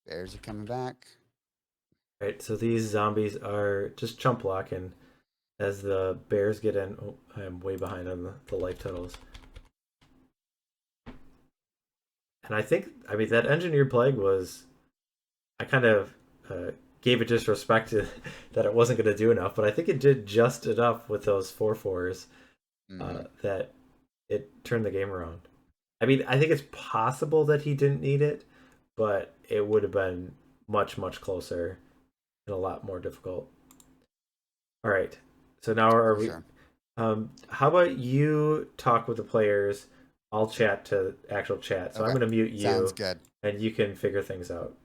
Bears are coming back. Right, so these zombies are just chump block, and as the bears get in, oh, I am way behind on the life totals. And I mean, that engineered plague was, I kind of gave it disrespect that it wasn't going to do enough, but I think it did just enough with those 4/4s that it turned the game around. I mean, I think it's possible that he didn't need it, but it would have been much, much closer and a lot more difficult. All right, so now are we? Sure. How about you talk with the players? I'll chat to actual chat. So I'm Okay. going to mute you. Sounds good. And you can figure things out.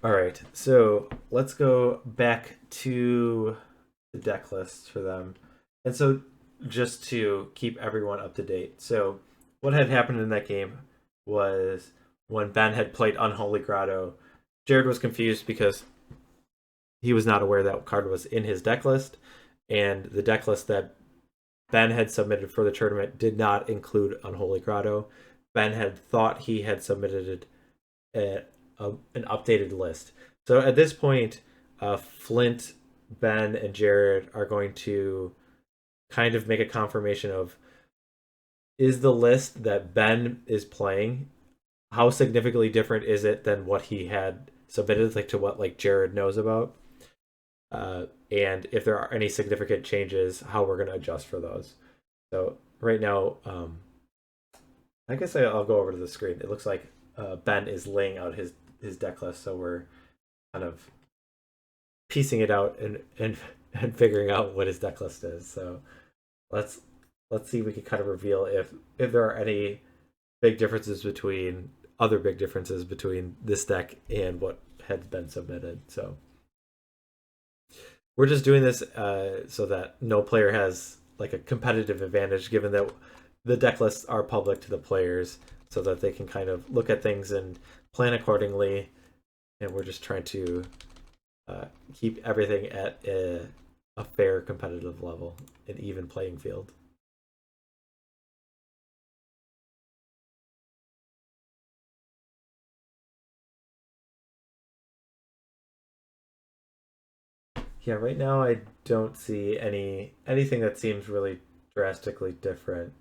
All right, so let's go back to the deck lists for them. And so just to keep everyone up to date. So what had happened in that game was when Ben had played Unholy Grotto, Jared was confused because he was not aware that card was in his deck list, and the deck list that Ben had submitted for the tournament did not include Unholy Grotto. Ben had thought he had submitted an updated list. So at this point, Flint, Ben, and Jared are going to kind of make a confirmation of, is the list that Ben is playing, how significantly different is it than what he had submitted, like to what like Jared knows about? And if there are any significant changes, how we're going to adjust for those. So right now, I guess I'll go over to the screen. It looks like Ben is laying out his deck list, so we're kind of piecing it out and figuring out what his deck list is. So let's see if we can kind of reveal if there are any big differences between this deck and what had been submitted. So we're just doing this so that no player has like a competitive advantage, given that the deck lists are public to the players, so that they can kind of look at things and plan accordingly. And we're just trying to keep everything at a fair competitive level, an even playing field. Yeah, right now I don't see anything that seems really drastically different.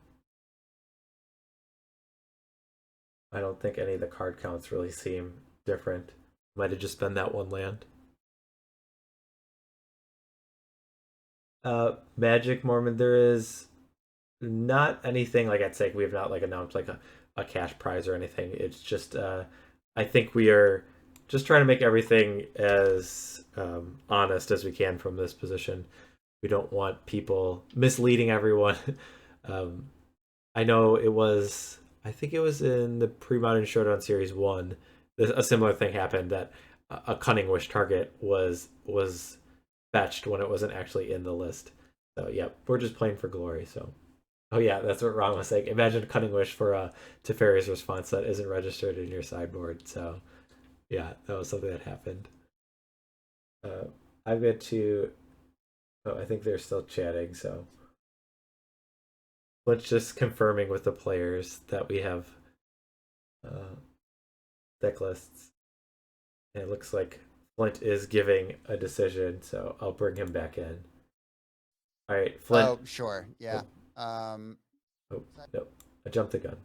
I don't think any of the card counts really seem different. Might have just been that one land. Magic Mormon, there is not anything like at stake. We have not like announced like a cash prize or anything. It's just I think we are just trying to make everything as honest as we can from this position. We don't want people misleading everyone. I know I think it was in the Premodern Showdown Series 1, a similar thing happened, that a Cunning Wish target was fetched when it wasn't actually in the list. So yeah, we're just playing for glory. So oh yeah, that's what Ron was saying. Imagine Cunning Wish for a Teferi's Response that isn't registered in your sideboard. So yeah, that was something that happened. I've got to. Oh, I think they're still chatting. So let's just confirming with the players that we have deck lists. And it looks like Flint is giving a decision, so I'll bring him back in. All right, Flint. Oh, sure. Yeah. Oh, no, I jumped the gun.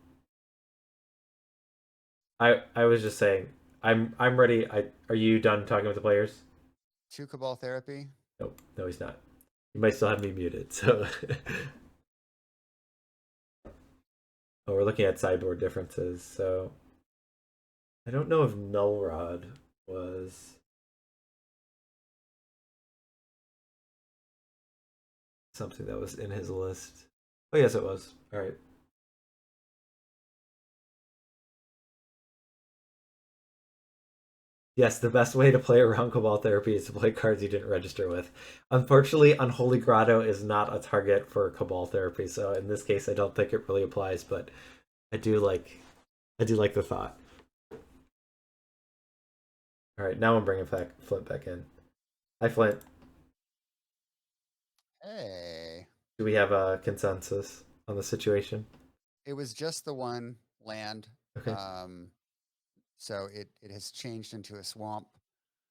I was just saying, I'm ready. Are you done talking with the players? 2 Cabal Therapy. Nope, no, he's not. You might still have me muted. So, oh, we're looking at sideboard differences. So, I don't know if Null Rod was something that was in his list. Oh, yes, it was. All right. Yes, the best way to play around Cabal Therapy is to play cards you didn't register with. Unfortunately, Unholy Grotto is not a target for Cabal Therapy, so in this case, I don't think it really applies. But I do like the thought. All right, now I'm bringing Flint back in. Hi, Flint. Hey. Do we have a consensus on the situation? It was just the one land. Okay. So it has changed into a swamp,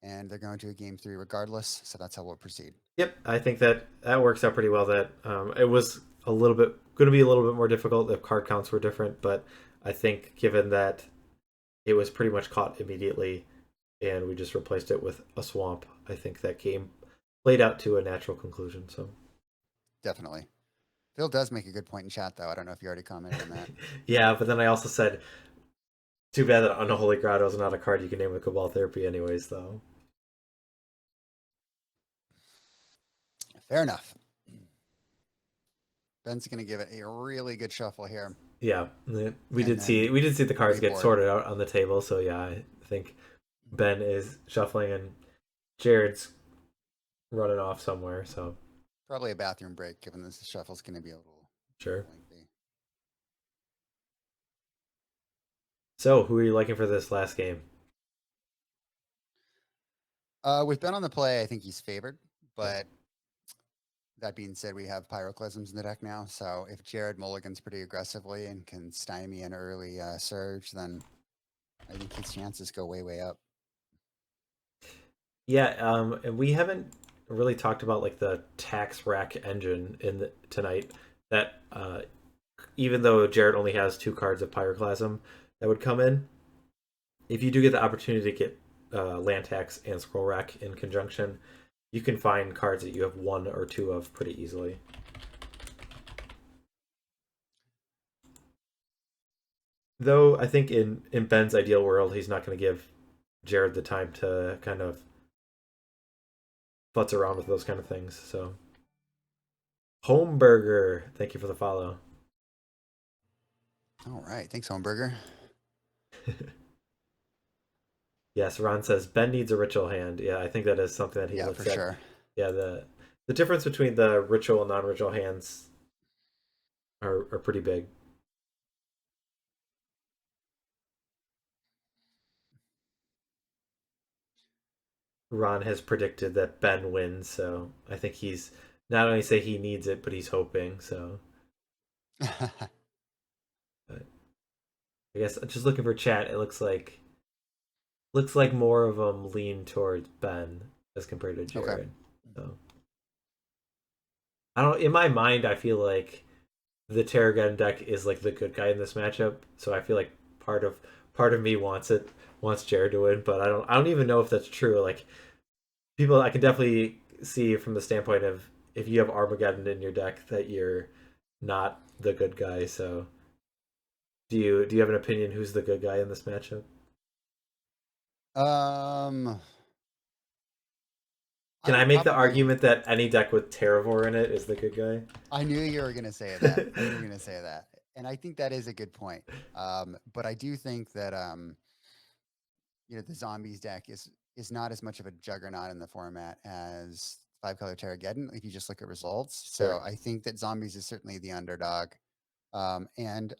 and they're going to a game 3 regardless. So that's how we'll proceed. Yep, I think that works out pretty well. That it was a little bit going to be a little bit more difficult if card counts were different, but I think given that it was pretty much caught immediately, and we just replaced it with a swamp, I think that game played out to a natural conclusion. So Definitely. Phil does make a good point in chat, though. I don't know if you already commented on that. yeah, but then I also said, too bad that Unholy Grotto is not a card you can name with Cabal Therapy, anyways, though. Fair enough. Ben's going to give it a really good shuffle here. Yeah, we did see the cards get sorted out on the table, so yeah, I think Ben is shuffling and Jared's running off somewhere, so probably a bathroom break, given this shuffle's going to be a little lengthy. So, who are you liking for this last game? With Ben on the play, I think he's favored, but that being said, we have Pyroclasms in the deck now, so if Jared mulligans pretty aggressively and can stymie an early surge, then I think his chances go way, way up. Yeah, and we haven't really talked about like the tax rack engine tonight. That even though Jared only has 2 cards of Pyroclasm that would come in, if you do get the opportunity to get land tax and scroll rack in conjunction, you can find cards that you have 1 or 2 of pretty easily. Though I think in Ben's ideal world, he's not going to give Jared the time to kind of futz around with those kind of things. So, Homeburger, thank you for the follow. All right, thanks, Homeburger. Yes, Ron says Ben needs a ritual hand. Yeah, I think that is something that he looks at. Sure. Yeah, the difference between the ritual and non-ritual hands are pretty big. Ron has predicted that Ben wins, so I think he's not only say he needs it, but he's hoping. So, but I guess just looking for chat, it looks like more of them lean towards Ben as compared to Jared. Okay. So I don't. In my mind, I feel like the Terrageddon deck is like the good guy in this matchup. So I feel like part of me wants Jared to win, but I don't even know if that's true. Like people, I can definitely see from the standpoint of if you have Armageddon in your deck that you're not the good guy. So do you have an opinion who's the good guy in this matchup? Can I make the argument that any deck with Terravor in it is the good guy? I knew you were going to say that. And I think that is a good point. But I do think that the Zombies deck is not as much of a juggernaut in the format as 5-color Terrageddon if you just look at results. So I think that Zombies is certainly the underdog. And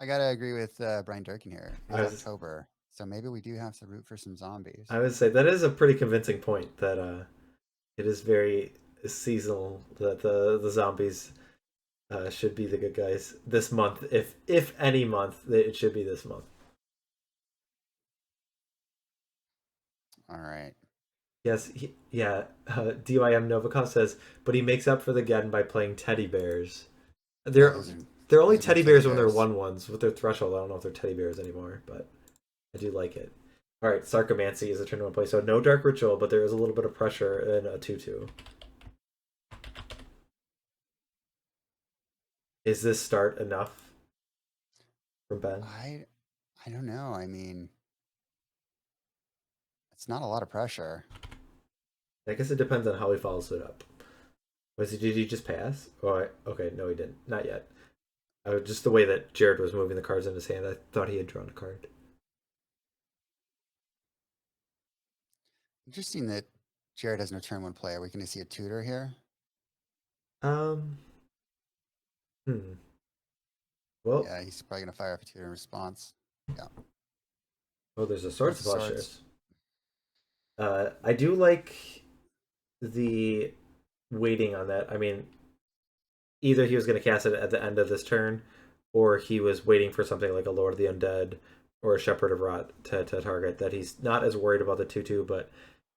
I gotta agree with Brian Durkin here. It's October, so maybe we do have to root for some zombies. I would say that is a pretty convincing point. That it is very seasonal. That the zombies should be the good guys this month. If any month, it should be this month. All right. Yes, DYM Novikov says, but he makes up for the Geddon by playing teddy bears. Yeah, They're they're only those are no teddy bears when they're bears. 1/1s. With their threshold, I don't know if they're teddy bears anymore, but I do like it. All right, Sarcomancy is a turn 1 play, so no Dark Ritual, but there is a little bit of pressure in a 2/2. Is this start enough from Ben? I don't know. I mean, it's not a lot of pressure. I guess it depends on how he follows it up. Did he just pass? Oh, okay, no, he didn't. Not yet. Just the way that Jared was moving the cards in his hand, I thought he had drawn a card. Interesting that Jared has no turn 1 play. Are we going to see a tutor here? Um. Hmm. Well. Yeah, he's probably going to fire up a tutor in response. Yeah. Oh, there's a Swords Swords. Flushers. I do like the waiting on that. I mean, either he was going to cast it at the end of this turn, or he was waiting for something like a Lord of the Undead or a Shepherd of Rot to target. That he's not as worried about the 2/2, but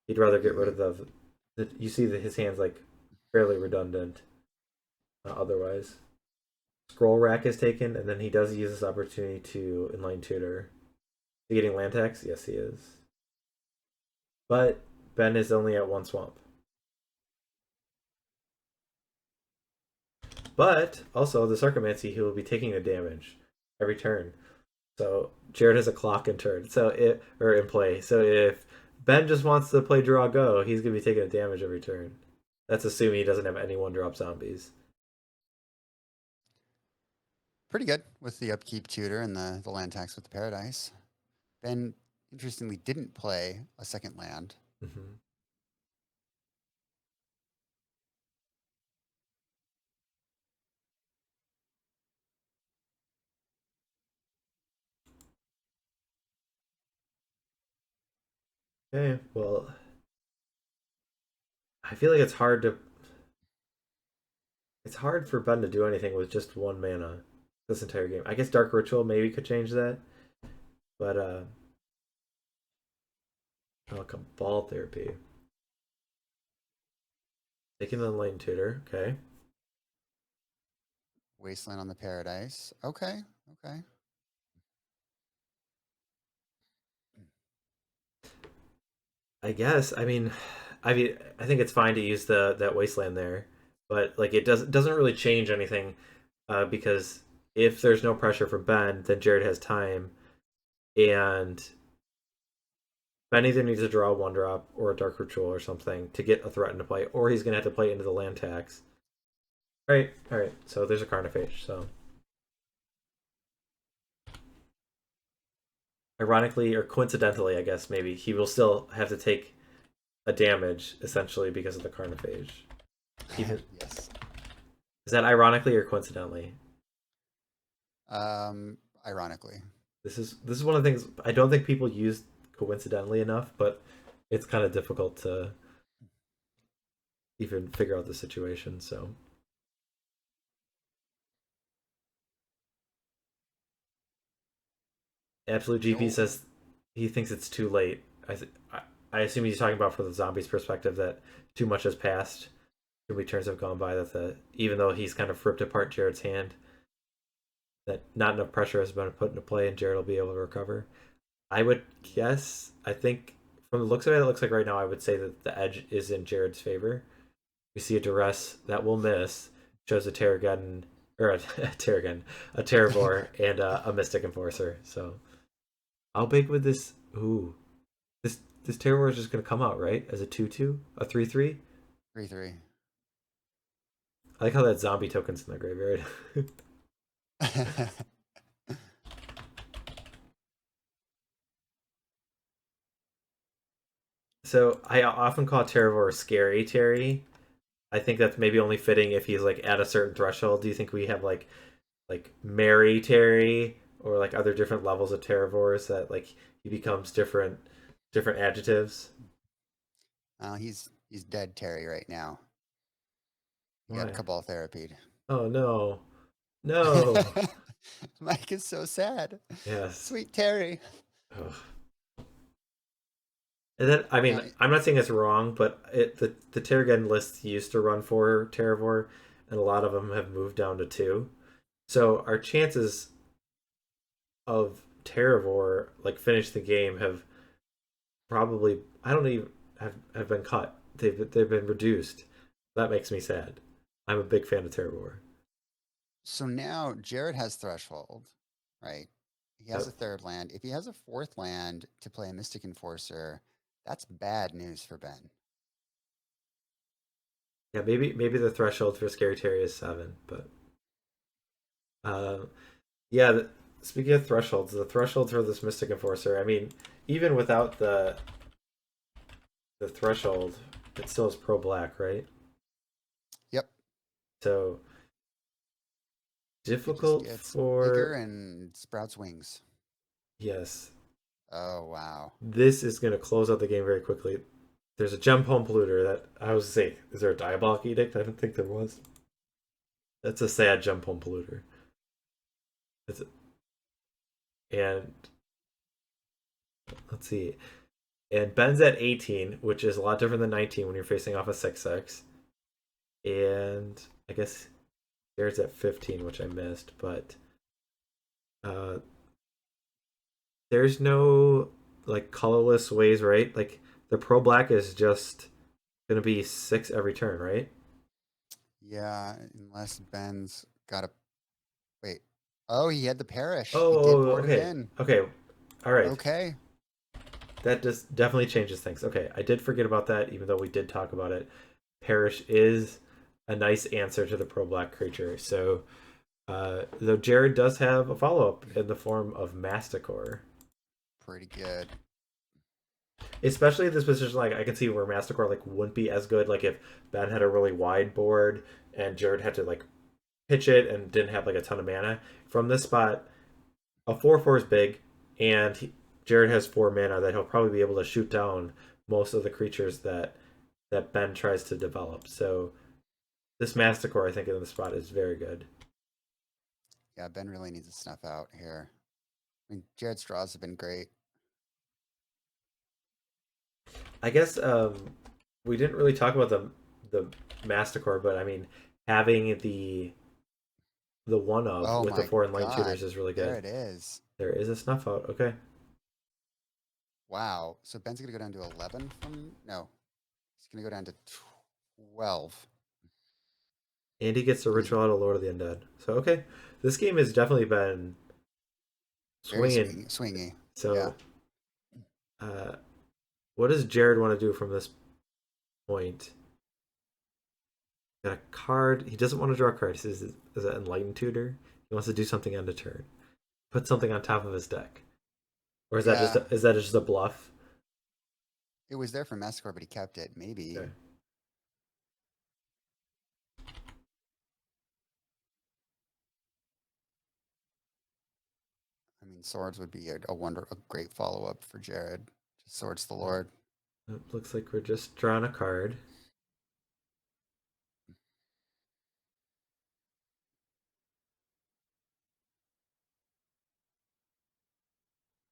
he'd rather get rid of the you see that his hand's like fairly redundant. Otherwise, Scroll Rack is taken, and then he does use this opportunity to inline tutor. Is he getting land tax? Yes, he is. But Ben is only at 1 swamp. But also the Sarcomancy, he will be taking the damage every turn. So Jared has a clock in turn. Or in play. So if Ben just wants to play draw go, he's gonna be taking a damage every turn. That's assuming he doesn't have any 1-drop zombies. Pretty good with the upkeep tutor and the land tax with the Paradise. Ben, interestingly, didn't play a second land. Mm-hmm. Okay, well, I feel like it's hard for Ben to do anything with just 1 mana this entire game. I guess Dark Ritual maybe could change that. But come Ball Therapy. Taking the lane tutor, okay. Wasteland on the Paradise. Okay. I guess. I think it's fine to use that wasteland there, but like it doesn't really change anything, because if there's no pressure from Ben, then Jared has time, and Ben either needs to draw a 1-drop or a Dark Ritual or something to get a threat into play, or he's gonna have to play into the land tax. All right. So there's a Carnifex. So ironically or coincidentally, I guess maybe he will still have to take a damage essentially because of the Carnifex. Yes. Is that ironically or coincidentally? Ironically. This is one of the things I don't think people use coincidentally enough, but it's kind of difficult to even figure out the situation. So Absolute GP says he thinks it's too late. I assume he's talking about from the zombies' perspective that too much has passed. Too many turns have gone by that even though he's kind of ripped apart Jared's hand, that not enough pressure has been put into play and Jared will be able to recover. I would guess. I think from the looks of it looks like right now I would say that the edge is in Jared's favor. We see a duress that will miss, shows a Terrageddon or a Terrageddon, a Terravore, and a Mystic Enforcer. So how big would this? Ooh, this Terravore is just gonna come out right as a 2/2, a 3/3. 3/3. I like how that zombie token's in the graveyard. So I often call Terravore scary Terry. I think that's maybe only fitting if he's like at a certain threshold. Do you think we have like Mary Terry or like other different levels of Terravores that like he becomes different adjectives? He's dead, Terry, right now. He got Why? Cabal therapied. Oh no. Mike is so sad. Yes. Sweet Terry. Ugh. And then, I mean, Now, I'm not saying it's wrong, but the Terrageddon lists used to run 4 Terravore, and a lot of them have moved down to 2. So our chances of Terravore like finish the game have probably, I don't even have been cut. They've been reduced. That makes me sad. I'm a big fan of Terravore. so now Jared has Threshold, right? He has Yep. a third land. If he has a fourth land to play a Mystic Enforcer, that's bad news for Ben. Yeah, maybe the threshold for Scary Terry is 7, but uh, yeah. Speaking of thresholds, the thresholds for this Mystic Enforcer. I mean, even without the threshold, it still is pro black, right? Yep. So It just difficult gets bigger for and sprouts wings. yes. Oh, wow. This is going to close out the game very quickly. There's a gem home polluter that I was saying. Is there a diabolic edict? I didn't think there was. That's a sad gem home polluter. It's and let's see. And Ben's at 18, which is a lot different than 19 when you're facing off a 6/6. And I guess Jared's at 15, which I missed, but uh, there's no like colorless ways, right? Like the pro black is just gonna be 6 every turn, right? Yeah, unless Ben's got a wait. Oh, he had the parish. He did Oh, board it okay. in. Okay. All right. Okay. That just definitely changes things. Okay, I did forget about that, even though we did talk about it. Parish is a nice answer to the pro black creature. So, though Jared does have a follow up in the form of Masticore. Pretty good. Especially this position, like I can see where Masticore like wouldn't be as good. Like if Ben had a really wide board and Jared had to like pitch it and didn't have like a ton of mana from this spot, a 4/4 is big, and Jared has 4 mana that he'll probably be able to shoot down most of the creatures that Ben tries to develop. So this Masticore, I think, in the spot is very good. Yeah, Ben really needs to snuff out here. I mean, Jared's draws have been great. I guess we didn't really talk about the Masticore, but I mean having the one of Oh with the my 4 enlightened God. tutors is really There good. it is. There is a snuff out. Okay. Wow. So Ben's going to go down to 11 from. No. He's going to go down to 12. And he gets the ritual out of Lord of the Undead. So okay, this game has definitely been Very swinging. swingy. So, what does Jared want to do from this point? Got a card. He doesn't want to draw a card. He says, "Is that Enlightened Tutor?" He wants to do something on the turn. Put something on top of his deck, or is that just a bluff? It was there for Massacre, but he kept it. Maybe. Okay. I mean, swords would be a great follow up for Jared. Just swords the Lord. It looks like we're just drawing a card.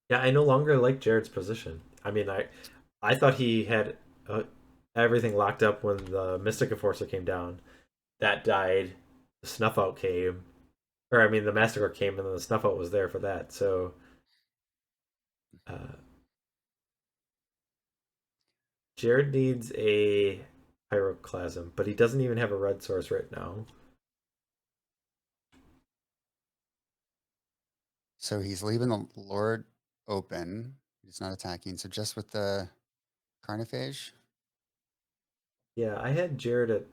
Yeah, I no longer like Jared's position. I mean, I thought he had everything locked up when the Mystic Enforcer came down. That died. The Snuff Out came. Or, I mean, the Massacre came and then the Snuff Out was there for that. So, Jared needs a Pyroclasm, but he doesn't even have a red source right now. So he's leaving the Lord open. He's not attacking. So just with the Carnophage. Yeah, I had Jared at.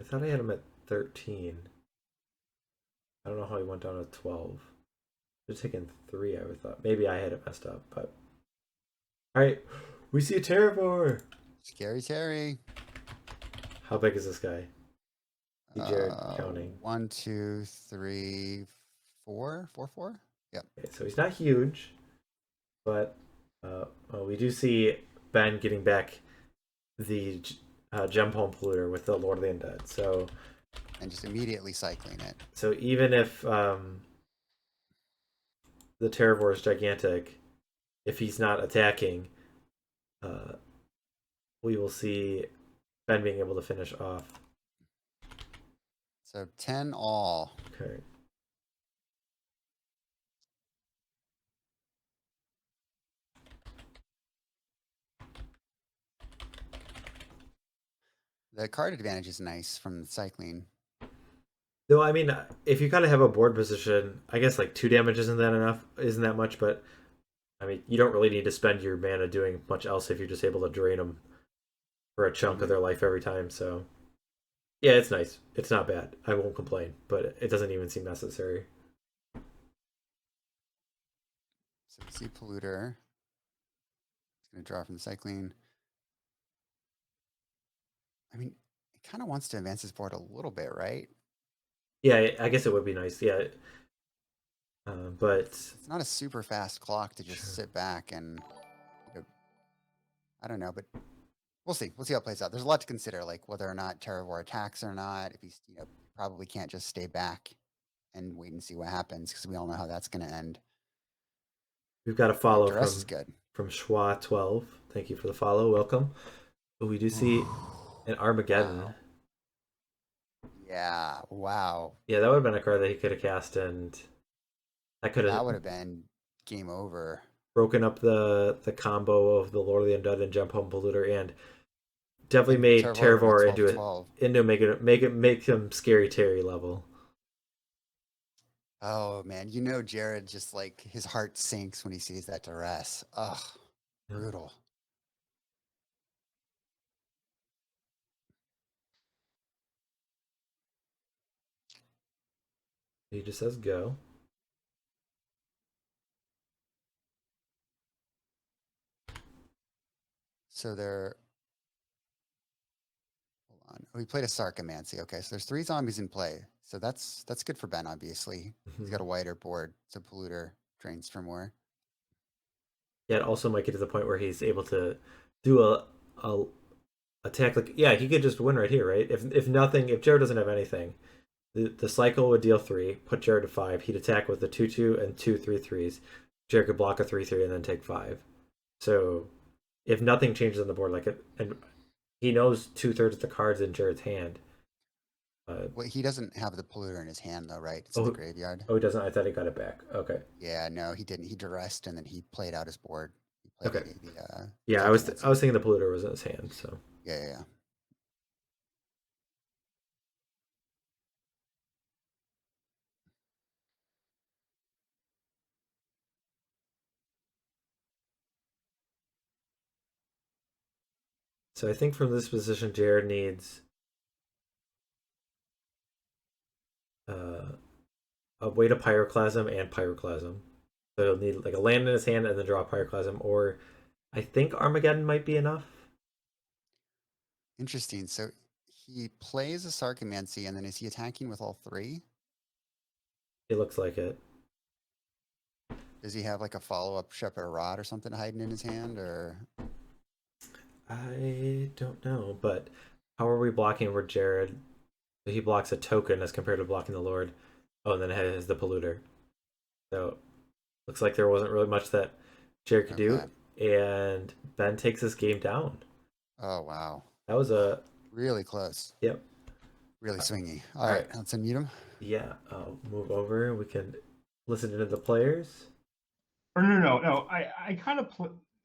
I thought I had him at 13. I don't know how he went down to 12. Just taken 3, I would thought. Maybe I had it messed up, but. Alright, we see a Terravore! Scary Terry. How big is this guy? Jared counting. 1, 2, 3, 4. 4, 4? Yep. Okay, so he's not huge, but we do see Ben getting back the Gem Home Polluter with the Lord of the Undead. So, And just immediately cycling it. so even if the Terravore is gigantic, if he's not attacking, we will see Ben being able to finish off. So 10 all. Okay. The card advantage is nice from the cycling. Though, I mean, if you kind of have a board position, I guess like 2 damage isn't that enough, isn't that much, but I mean, you don't really need to spend your mana doing much else if you're just able to drain them for a chunk of their life every time, so yeah, it's nice. It's not bad. I won't complain, but it doesn't even seem necessary. So we see Polluter. He's going to draw from the cycling. I mean, he kind of wants to advance his board a little bit, right? Yeah, I guess it would be nice, yeah. But it's not a super fast clock to just sit back and, I don't know, but we'll see. We'll see how it plays out. There's a lot to consider, like whether or not Terravore attacks or not. If he's, probably can't just stay back and wait and see what happens, because we all know how that's going to end. We've got a follow is good. From Schwa12. Thank you for the follow. Welcome. But we do see an Armageddon. Wow. Yeah, wow. Yeah, that would have been a card that he could have cast, and that would have been game over. Broken up the combo of the Lord of the Undead and Jump Home Polluter, and definitely made Terravore into make him Scary Terry level. Oh man, Jared just like his heart sinks when he sees that duress. Ugh, brutal. He just says go. So they're... Hold on. Oh, he played a Sarcomancy. Okay, so there's 3 zombies in play. So that's good for Ben, obviously. He's got a wider board, so Polluter drains for more. Yeah, it also might get to the point where he's able to do a attack. Like, yeah, he could just win right here, right? If Jared doesn't have anything, the cycle would deal 3, put Jared to 5. He'd attack with the 2/2 and 2 3/3s. Jared could block a 3/3 and then take 5. So if nothing changes on the board, and he knows 2/3 of the cards in Jared's hand. Well, he doesn't have the Polluter in his hand, though, right? It's in the graveyard. Oh, he doesn't? I thought he got it back. Okay. Yeah, no, he didn't. He duressed, and then he played out his board. He played okay. Yeah, I was thinking the Polluter was in his hand, so. Yeah. So I think from this position, Jared needs a way to Pyroclasm and Pyroclasm. So he'll need like a land in his hand and then draw Pyroclasm, or I think Armageddon might be enough. Interesting. So he plays a Sarcomancy, and then is he attacking with all 3? It looks like it. Does he have like a follow-up Shepherd Rod or something hiding in his hand, or? I don't know, but how are we blocking where Jared? He blocks a token as compared to blocking the Lord. Oh, and then it has the Polluter. So looks like there wasn't really much that Jared could do, and Ben takes this game down. Oh wow, that was a really close. Yep, really swingy. All right, let's unmute him. Yeah, I'll move over. We can listen to the players. Or no. I kind of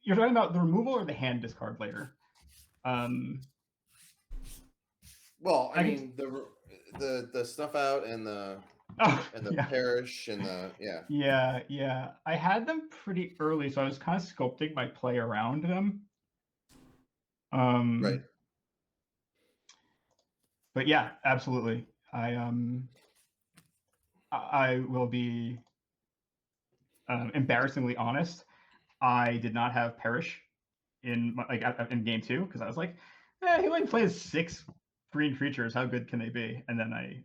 you're talking about the removal or the hand discard later. Well, I mean the stuff out and the perish and the Yeah. I had them pretty early, so I was kind of sculpting my play around them. Right. But yeah, absolutely. I will be embarrassingly honest. I did not have perish in in game 2 because I was like, he only plays 6 green creatures. How good can they be? And then I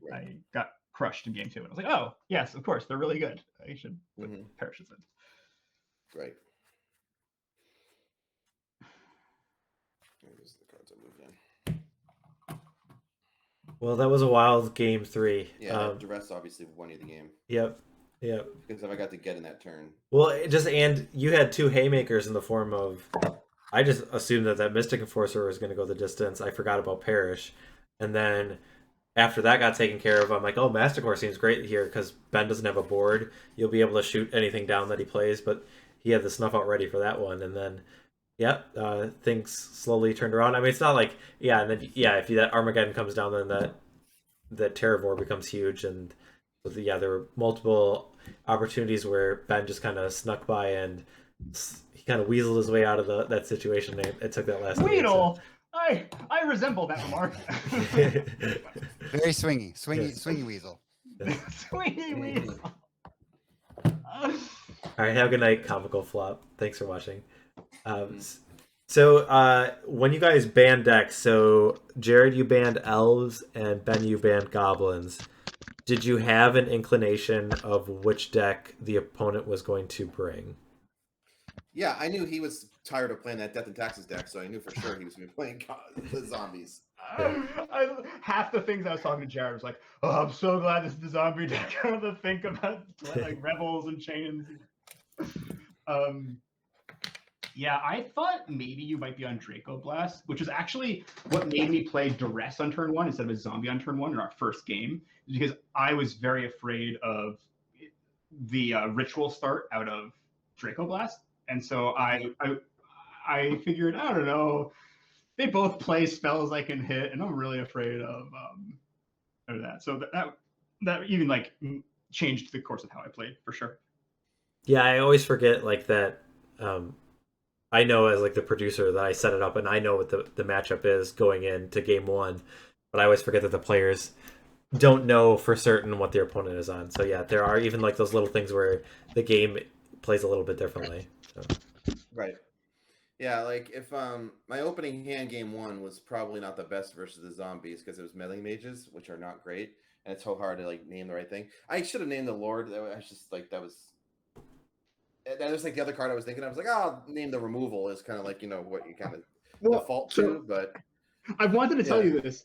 got crushed in game 2, and I was like, oh yes, of course they're really good. I should put perishes in. Right. Here's the cards I moved in. Well, that was a wild game 3. Yeah, the rest obviously won you the game. Yep. Yeah. Because if I got to get in that turn. Well, and you had 2 haymakers in the form of. I just assumed that Mystic Enforcer was going to go the distance. I forgot about Perish, and then after that got taken care of, I'm like, oh, Mastercore seems great here because Ben doesn't have a board. You'll be able to shoot anything down that he plays, but he had the snuff out ready for that one, and then things slowly turned around. I mean, it's not like and then if that Armageddon comes down, then that Terravore becomes huge, and there were multiple opportunities where Ben just kind of snuck by and he kind of weaseled his way out of that situation. It took that last Weedle. So. I resemble that remark. Very swingy weasel. Swingy weasel. All right, have a good night, Comical Flop. Thanks for watching. So when you guys banned decks, so Jared, you banned elves, and Ben, you banned goblins. Did you have an inclination of which deck the opponent was going to bring? Yeah, I knew he was tired of playing that Death and Taxes deck, so I knew for sure he was going to be playing the zombies. Half the things I was talking to Jared was like, oh, I'm so glad this is the zombie deck. I don't have to think about like rebels and chains. Yeah, I thought maybe you might be on Draco Blast, which is actually what made me play Duress on turn 1 instead of a zombie on turn 1 in our first game, because I was very afraid of the ritual start out of Draco Blast. And so I figured, I don't know, they both play spells I can hit, and I'm really afraid of that. So that even like changed the course of how I played for sure. Yeah, I always forget like that. I know as like the producer that I set it up, and I know what the matchup is going into game 1, but I always forget that the players don't know for certain what their opponent is on. So yeah, there are even like those little things where the game plays a little bit differently. So. Right. Yeah, like if my opening hand game 1 was probably not the best versus the zombies because it was melee mages, which are not great, and it's so hard to like name the right thing. I should have named the Lord. I was just like that was like the other card I was thinking. I was like, I'll name the removal is kind of like what you kind of default to. But I wanted to tell you this.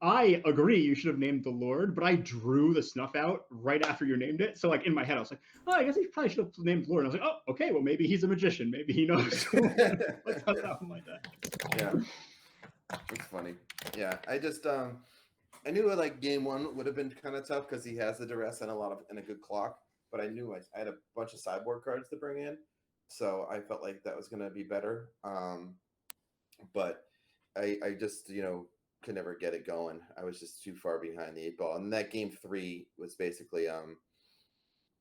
I agree you should have named the Lord, but I drew the snuff out right after you named it. So like in my head, I was like, oh, I guess he probably should have named Lord. And I was like, oh, okay, well maybe he's a magician. Maybe he knows what's up like that. Yeah, it's funny. Yeah, I just I knew like game 1 would have been kind of tough because he has the duress and a good clock. But I knew I had a bunch of sideboard cards to bring in, so I felt like that was going to be better. But I just could never get it going. I was just too far behind the 8 ball. And that game 3 was basically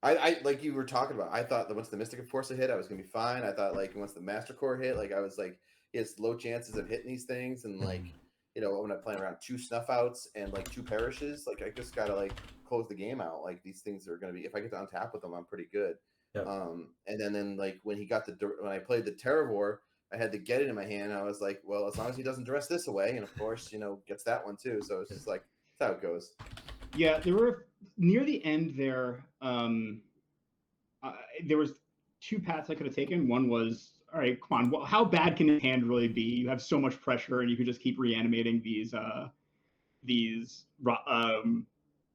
I like you were talking about. I thought that once the Mystic Enforcer hit, I was gonna be fine. I thought like once the Master Core hit, like I was like he has low chances of hitting these things, and like when I'm playing around 2 snuff outs and like 2 perishes, like I just gotta like close the game out. Like these things are gonna be, if I get to untap with them, I'm pretty good. Yep. And then like when I played the Terravore, I had to get it in my hand. I was like, well, as long as he doesn't duress this away, and of course, gets that one too. So it's just like that's how it goes. Yeah, there were near the end there. There was 2 paths I could have taken. One was, all right, come on, well, how bad can your hand really be? You have so much pressure, and you can just keep reanimating these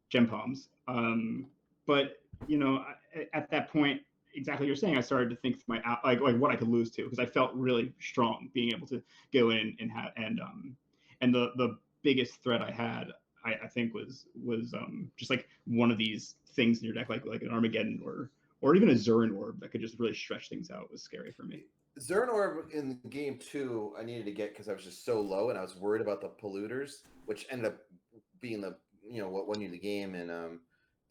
gem poems. But at that point, exactly what you're saying, I started to think like what I could lose to, because I felt really strong being able to go in and the biggest threat I had, I think was just like one of these things in your deck, like an Armageddon or even a Zurin Orb that could just really stretch things out. It was scary for me. Zurin Orb in game 2 I needed to get because I was just so low and I was worried about the polluters, which ended up being the what won you the game in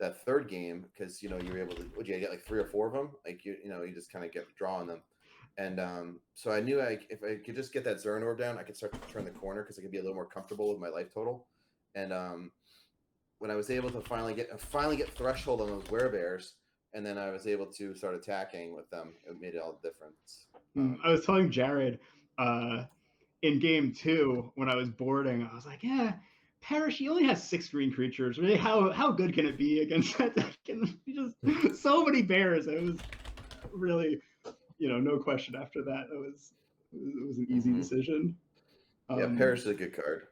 that 3rd game, because you were able to you get like 3 or 4 of them, like you just kind of get drawing them. And so I knew if I could just get that Zurin Orb down, I could start to turn the corner because I could be a little more comfortable with my life total. And when I was able to finally get threshold on those werebears, and then I was able to start attacking with them, it made all the difference. I was telling Jared in game 2 when I was boarding, I was like, yeah, Perish, he only has 6 green creatures. Really, how good can it be against that deck? And just so many bears. It was really, no question after that. It was an easy decision. Yeah, Perish is a good card.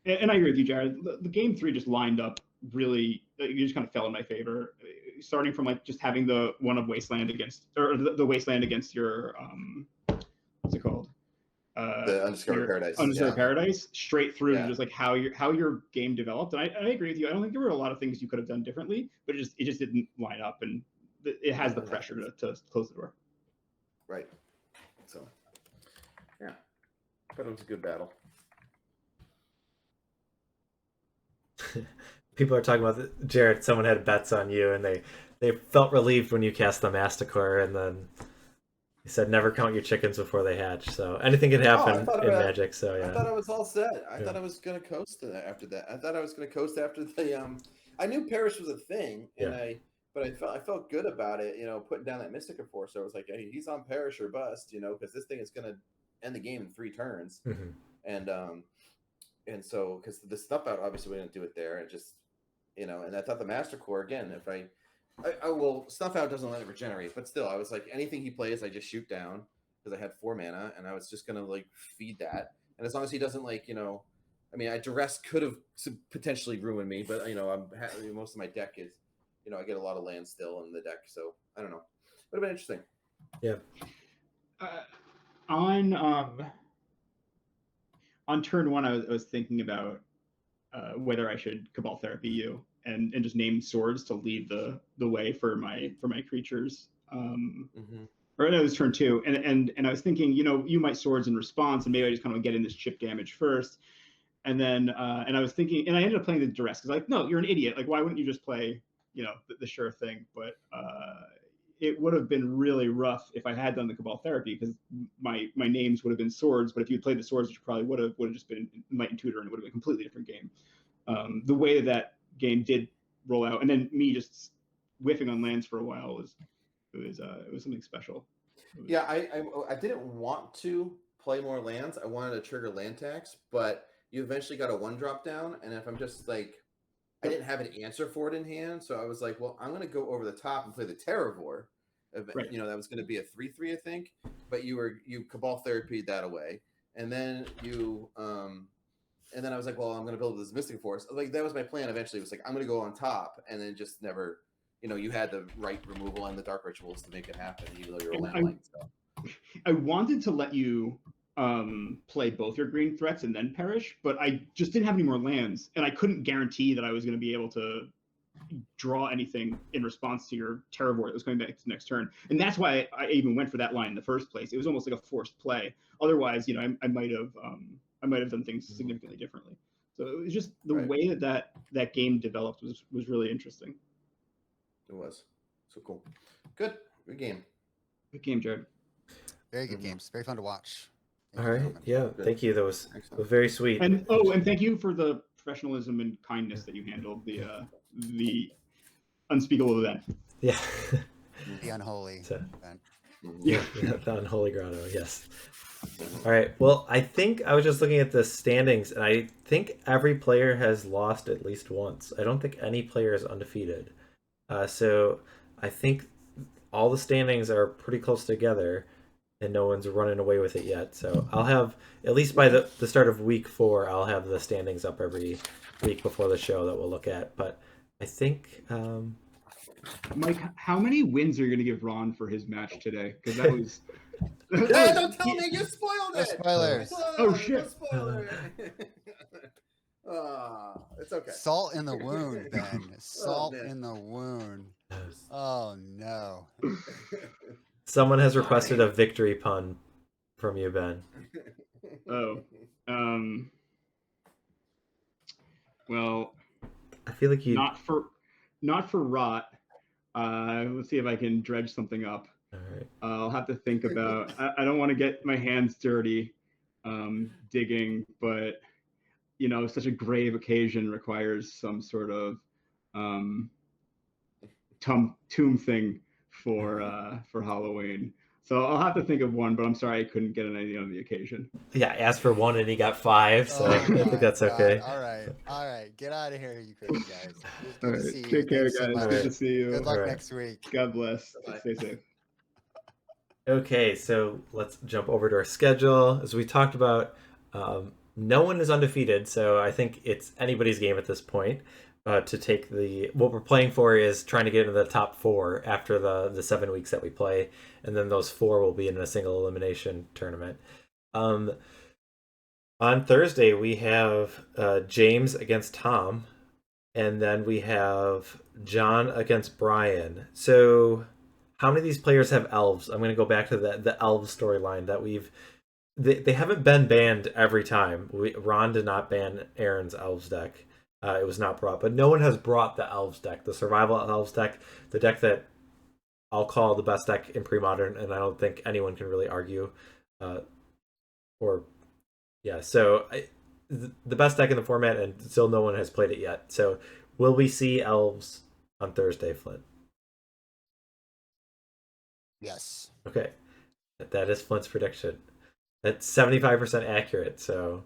And I agree with you, Jared. The game 3 just lined up really. It just kind of fell in my favor. starting from like just having the one of Wasteland against, or the Wasteland against your what's it called? The Undiscovered Paradise. Undiscovered Paradise, straight through Yeah. just like how your game developed. And I agree with you. I don't think there were a lot of things you could have done differently, but it just didn't line up, and it has the pressure to close the door. Right. So, yeah, but it was a good battle. People are talking about Jared. Someone had bets on you, and they felt relieved when you cast the Masticore, and then he said never count your chickens before they hatch. So anything can happen in Magic. So yeah, I thought I was all set. I thought I was gonna coast after that. I thought I was gonna coast after the I knew Perish was a thing, and I felt good about it. You know, putting down that Mystica Force. So I was like, hey, he's on Perish or bust. You know, because this thing is gonna end the game in 3 turns. And so because the stuff out obviously we didn't do it there. It just, you know, and I thought the Master Core again. If I will, Snuff Out doesn't let it regenerate, but still, I was like, anything he plays, I just shoot down because I had 4 mana, and I was just gonna like feed that. And as long as he doesn't like, you know, I mean, Duress could have potentially ruined me, but you know, most of my deck is, you know, I get a lot of land still in the deck, so I don't know. Would have been interesting. Yeah. On turn 1, I was thinking about whether I should Cabal Therapy you and just name swords to lead the way for my creatures. Or no, it was turn 2, and I was thinking, you know, you might swords in response, and maybe I just kind of get in this chip damage first, and then and I was thinking, and I ended up playing the Duress because like, no, you're an idiot. Like, why wouldn't you just play, you know, the sure thing? But it would have been really rough if I had done the Cabal Therapy because my names would have been swords. But if you played the swords, which probably would have just been Might and Tutor, and it would have been a completely different game. The way that game did roll out, and then me just whiffing on lands for a while was something special. Yeah, I didn't want to play more lands. I wanted to trigger land tax, but you eventually got a 1-drop down, and if I'm just like, I didn't have an answer for it in hand, so I was like, well, I'm going to go over the top and play the Terravore. Right. You know, that was going to be a 3/3, I think, but you Cabal Therapy that away, and then and then I was like, well, I'm going to build this Mystic Force. Like, that was my plan eventually. It was like, I'm going to go on top, and then just never, you know, you had the right removal and the Dark Rituals to make it happen, even though you're a landline. So I wanted to let you play both your green threats and then Perish, but I just didn't have any more lands, and I couldn't guarantee that I was going to be able to draw anything in response to your Terravore that was coming back to next turn. And that's why I even went for that line in the first place. It was almost like a forced play. Otherwise, you know, I might have done things significantly differently. So it was just the way that game developed was really interesting. It was. So cool. Good game. Good game, Jared. Very good games. Very fun to watch. All right. Yeah. Thank you. That was very sweet. And thank you for the professionalism and kindness that you handled the unspeakable event. Yeah. The unholy event. Yeah. The unholy grotto. Yes. All right. Well, I think I was just looking at the standings, and I think every player has lost at least once. I don't think any player is undefeated. So I think all the standings are pretty close together, and no one's running away with it yet. So I'll have, at least by the start of week 4, I'll have the standings up every week before the show that we'll look at. But I think... Mike, how many wins are you going to give Ron for his match today? Because that was... Yeah, don't tell me, you spoiled it! Spoilers. Oh, shit. It's okay. Salt in the wound, Ben. Salt in the wound. Oh, no. Someone has requested a victory pun from you, Ben. Oh. Well, I feel like you... Not for rot. Let's see if I can dredge something up. All right. I'll have to think about... I don't want to get my hands dirty digging, but, you know, such a grave occasion requires some sort of tomb thing for Halloween. So I'll have to think of one, but I'm sorry I couldn't get an idea on the occasion. Yeah, I asked for 1 and he got 5, so I think that's okay. All right. Get out of here, you crazy guys. All right. Take care, guys. Good to see you. Good luck next week. God bless. Stay safe. Okay, so let's jump over to our schedule. As we talked about, no one is undefeated, so I think it's anybody's game at this point. to take what we're playing for is trying to get into the top 4 after the 7 weeks that we play, and then those 4 will be in a single elimination tournament. On Thursday we have James against Tom, and then we have John against Brian. So how many of these players have elves? I'm going to go back to the elves storyline that they haven't been banned every time. Ron did not ban Aaron's elves deck. It was not brought, but no one has brought the elves deck, the survival elves deck, the deck that I'll call the best deck in pre-modern, and I don't think anyone can really argue. So the best deck in the format, and still no one has played it yet. So will we see elves on Thursday, Flint? Yes. Okay, that is Flint's prediction. That's 75% accurate, so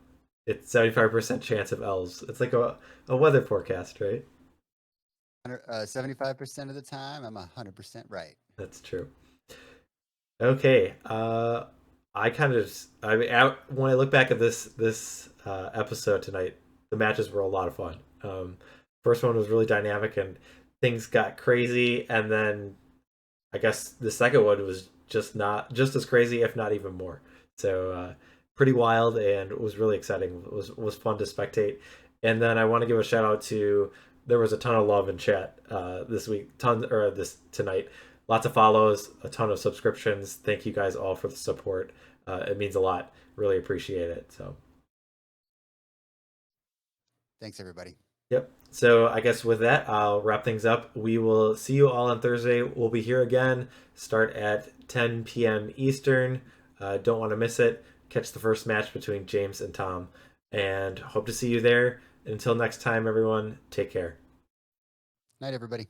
it's 75% chance of elves. It's like a weather forecast, right? 75% of the time, I'm 100% right. That's true. Okay, I kind of when I look back at this episode tonight, the matches were a lot of fun. First one was really dynamic and things got crazy, and then I guess the second one was just as crazy, if not even more. So pretty wild, and it was really exciting. It was fun to spectate. And then I want to give a shout out to, there was a ton of love in chat this week, tonight. Lots of follows, a ton of subscriptions. Thank you guys all for the support. It means a lot. Really appreciate it. So thanks, everybody. Yep. So I guess with that, I'll wrap things up. We will see you all on Thursday. We'll be here again. Start at 10 p.m. Eastern. Don't want to miss it. Catch the first match between James and Tom. And hope to see you there. Until next time, everyone, take care. Night, everybody.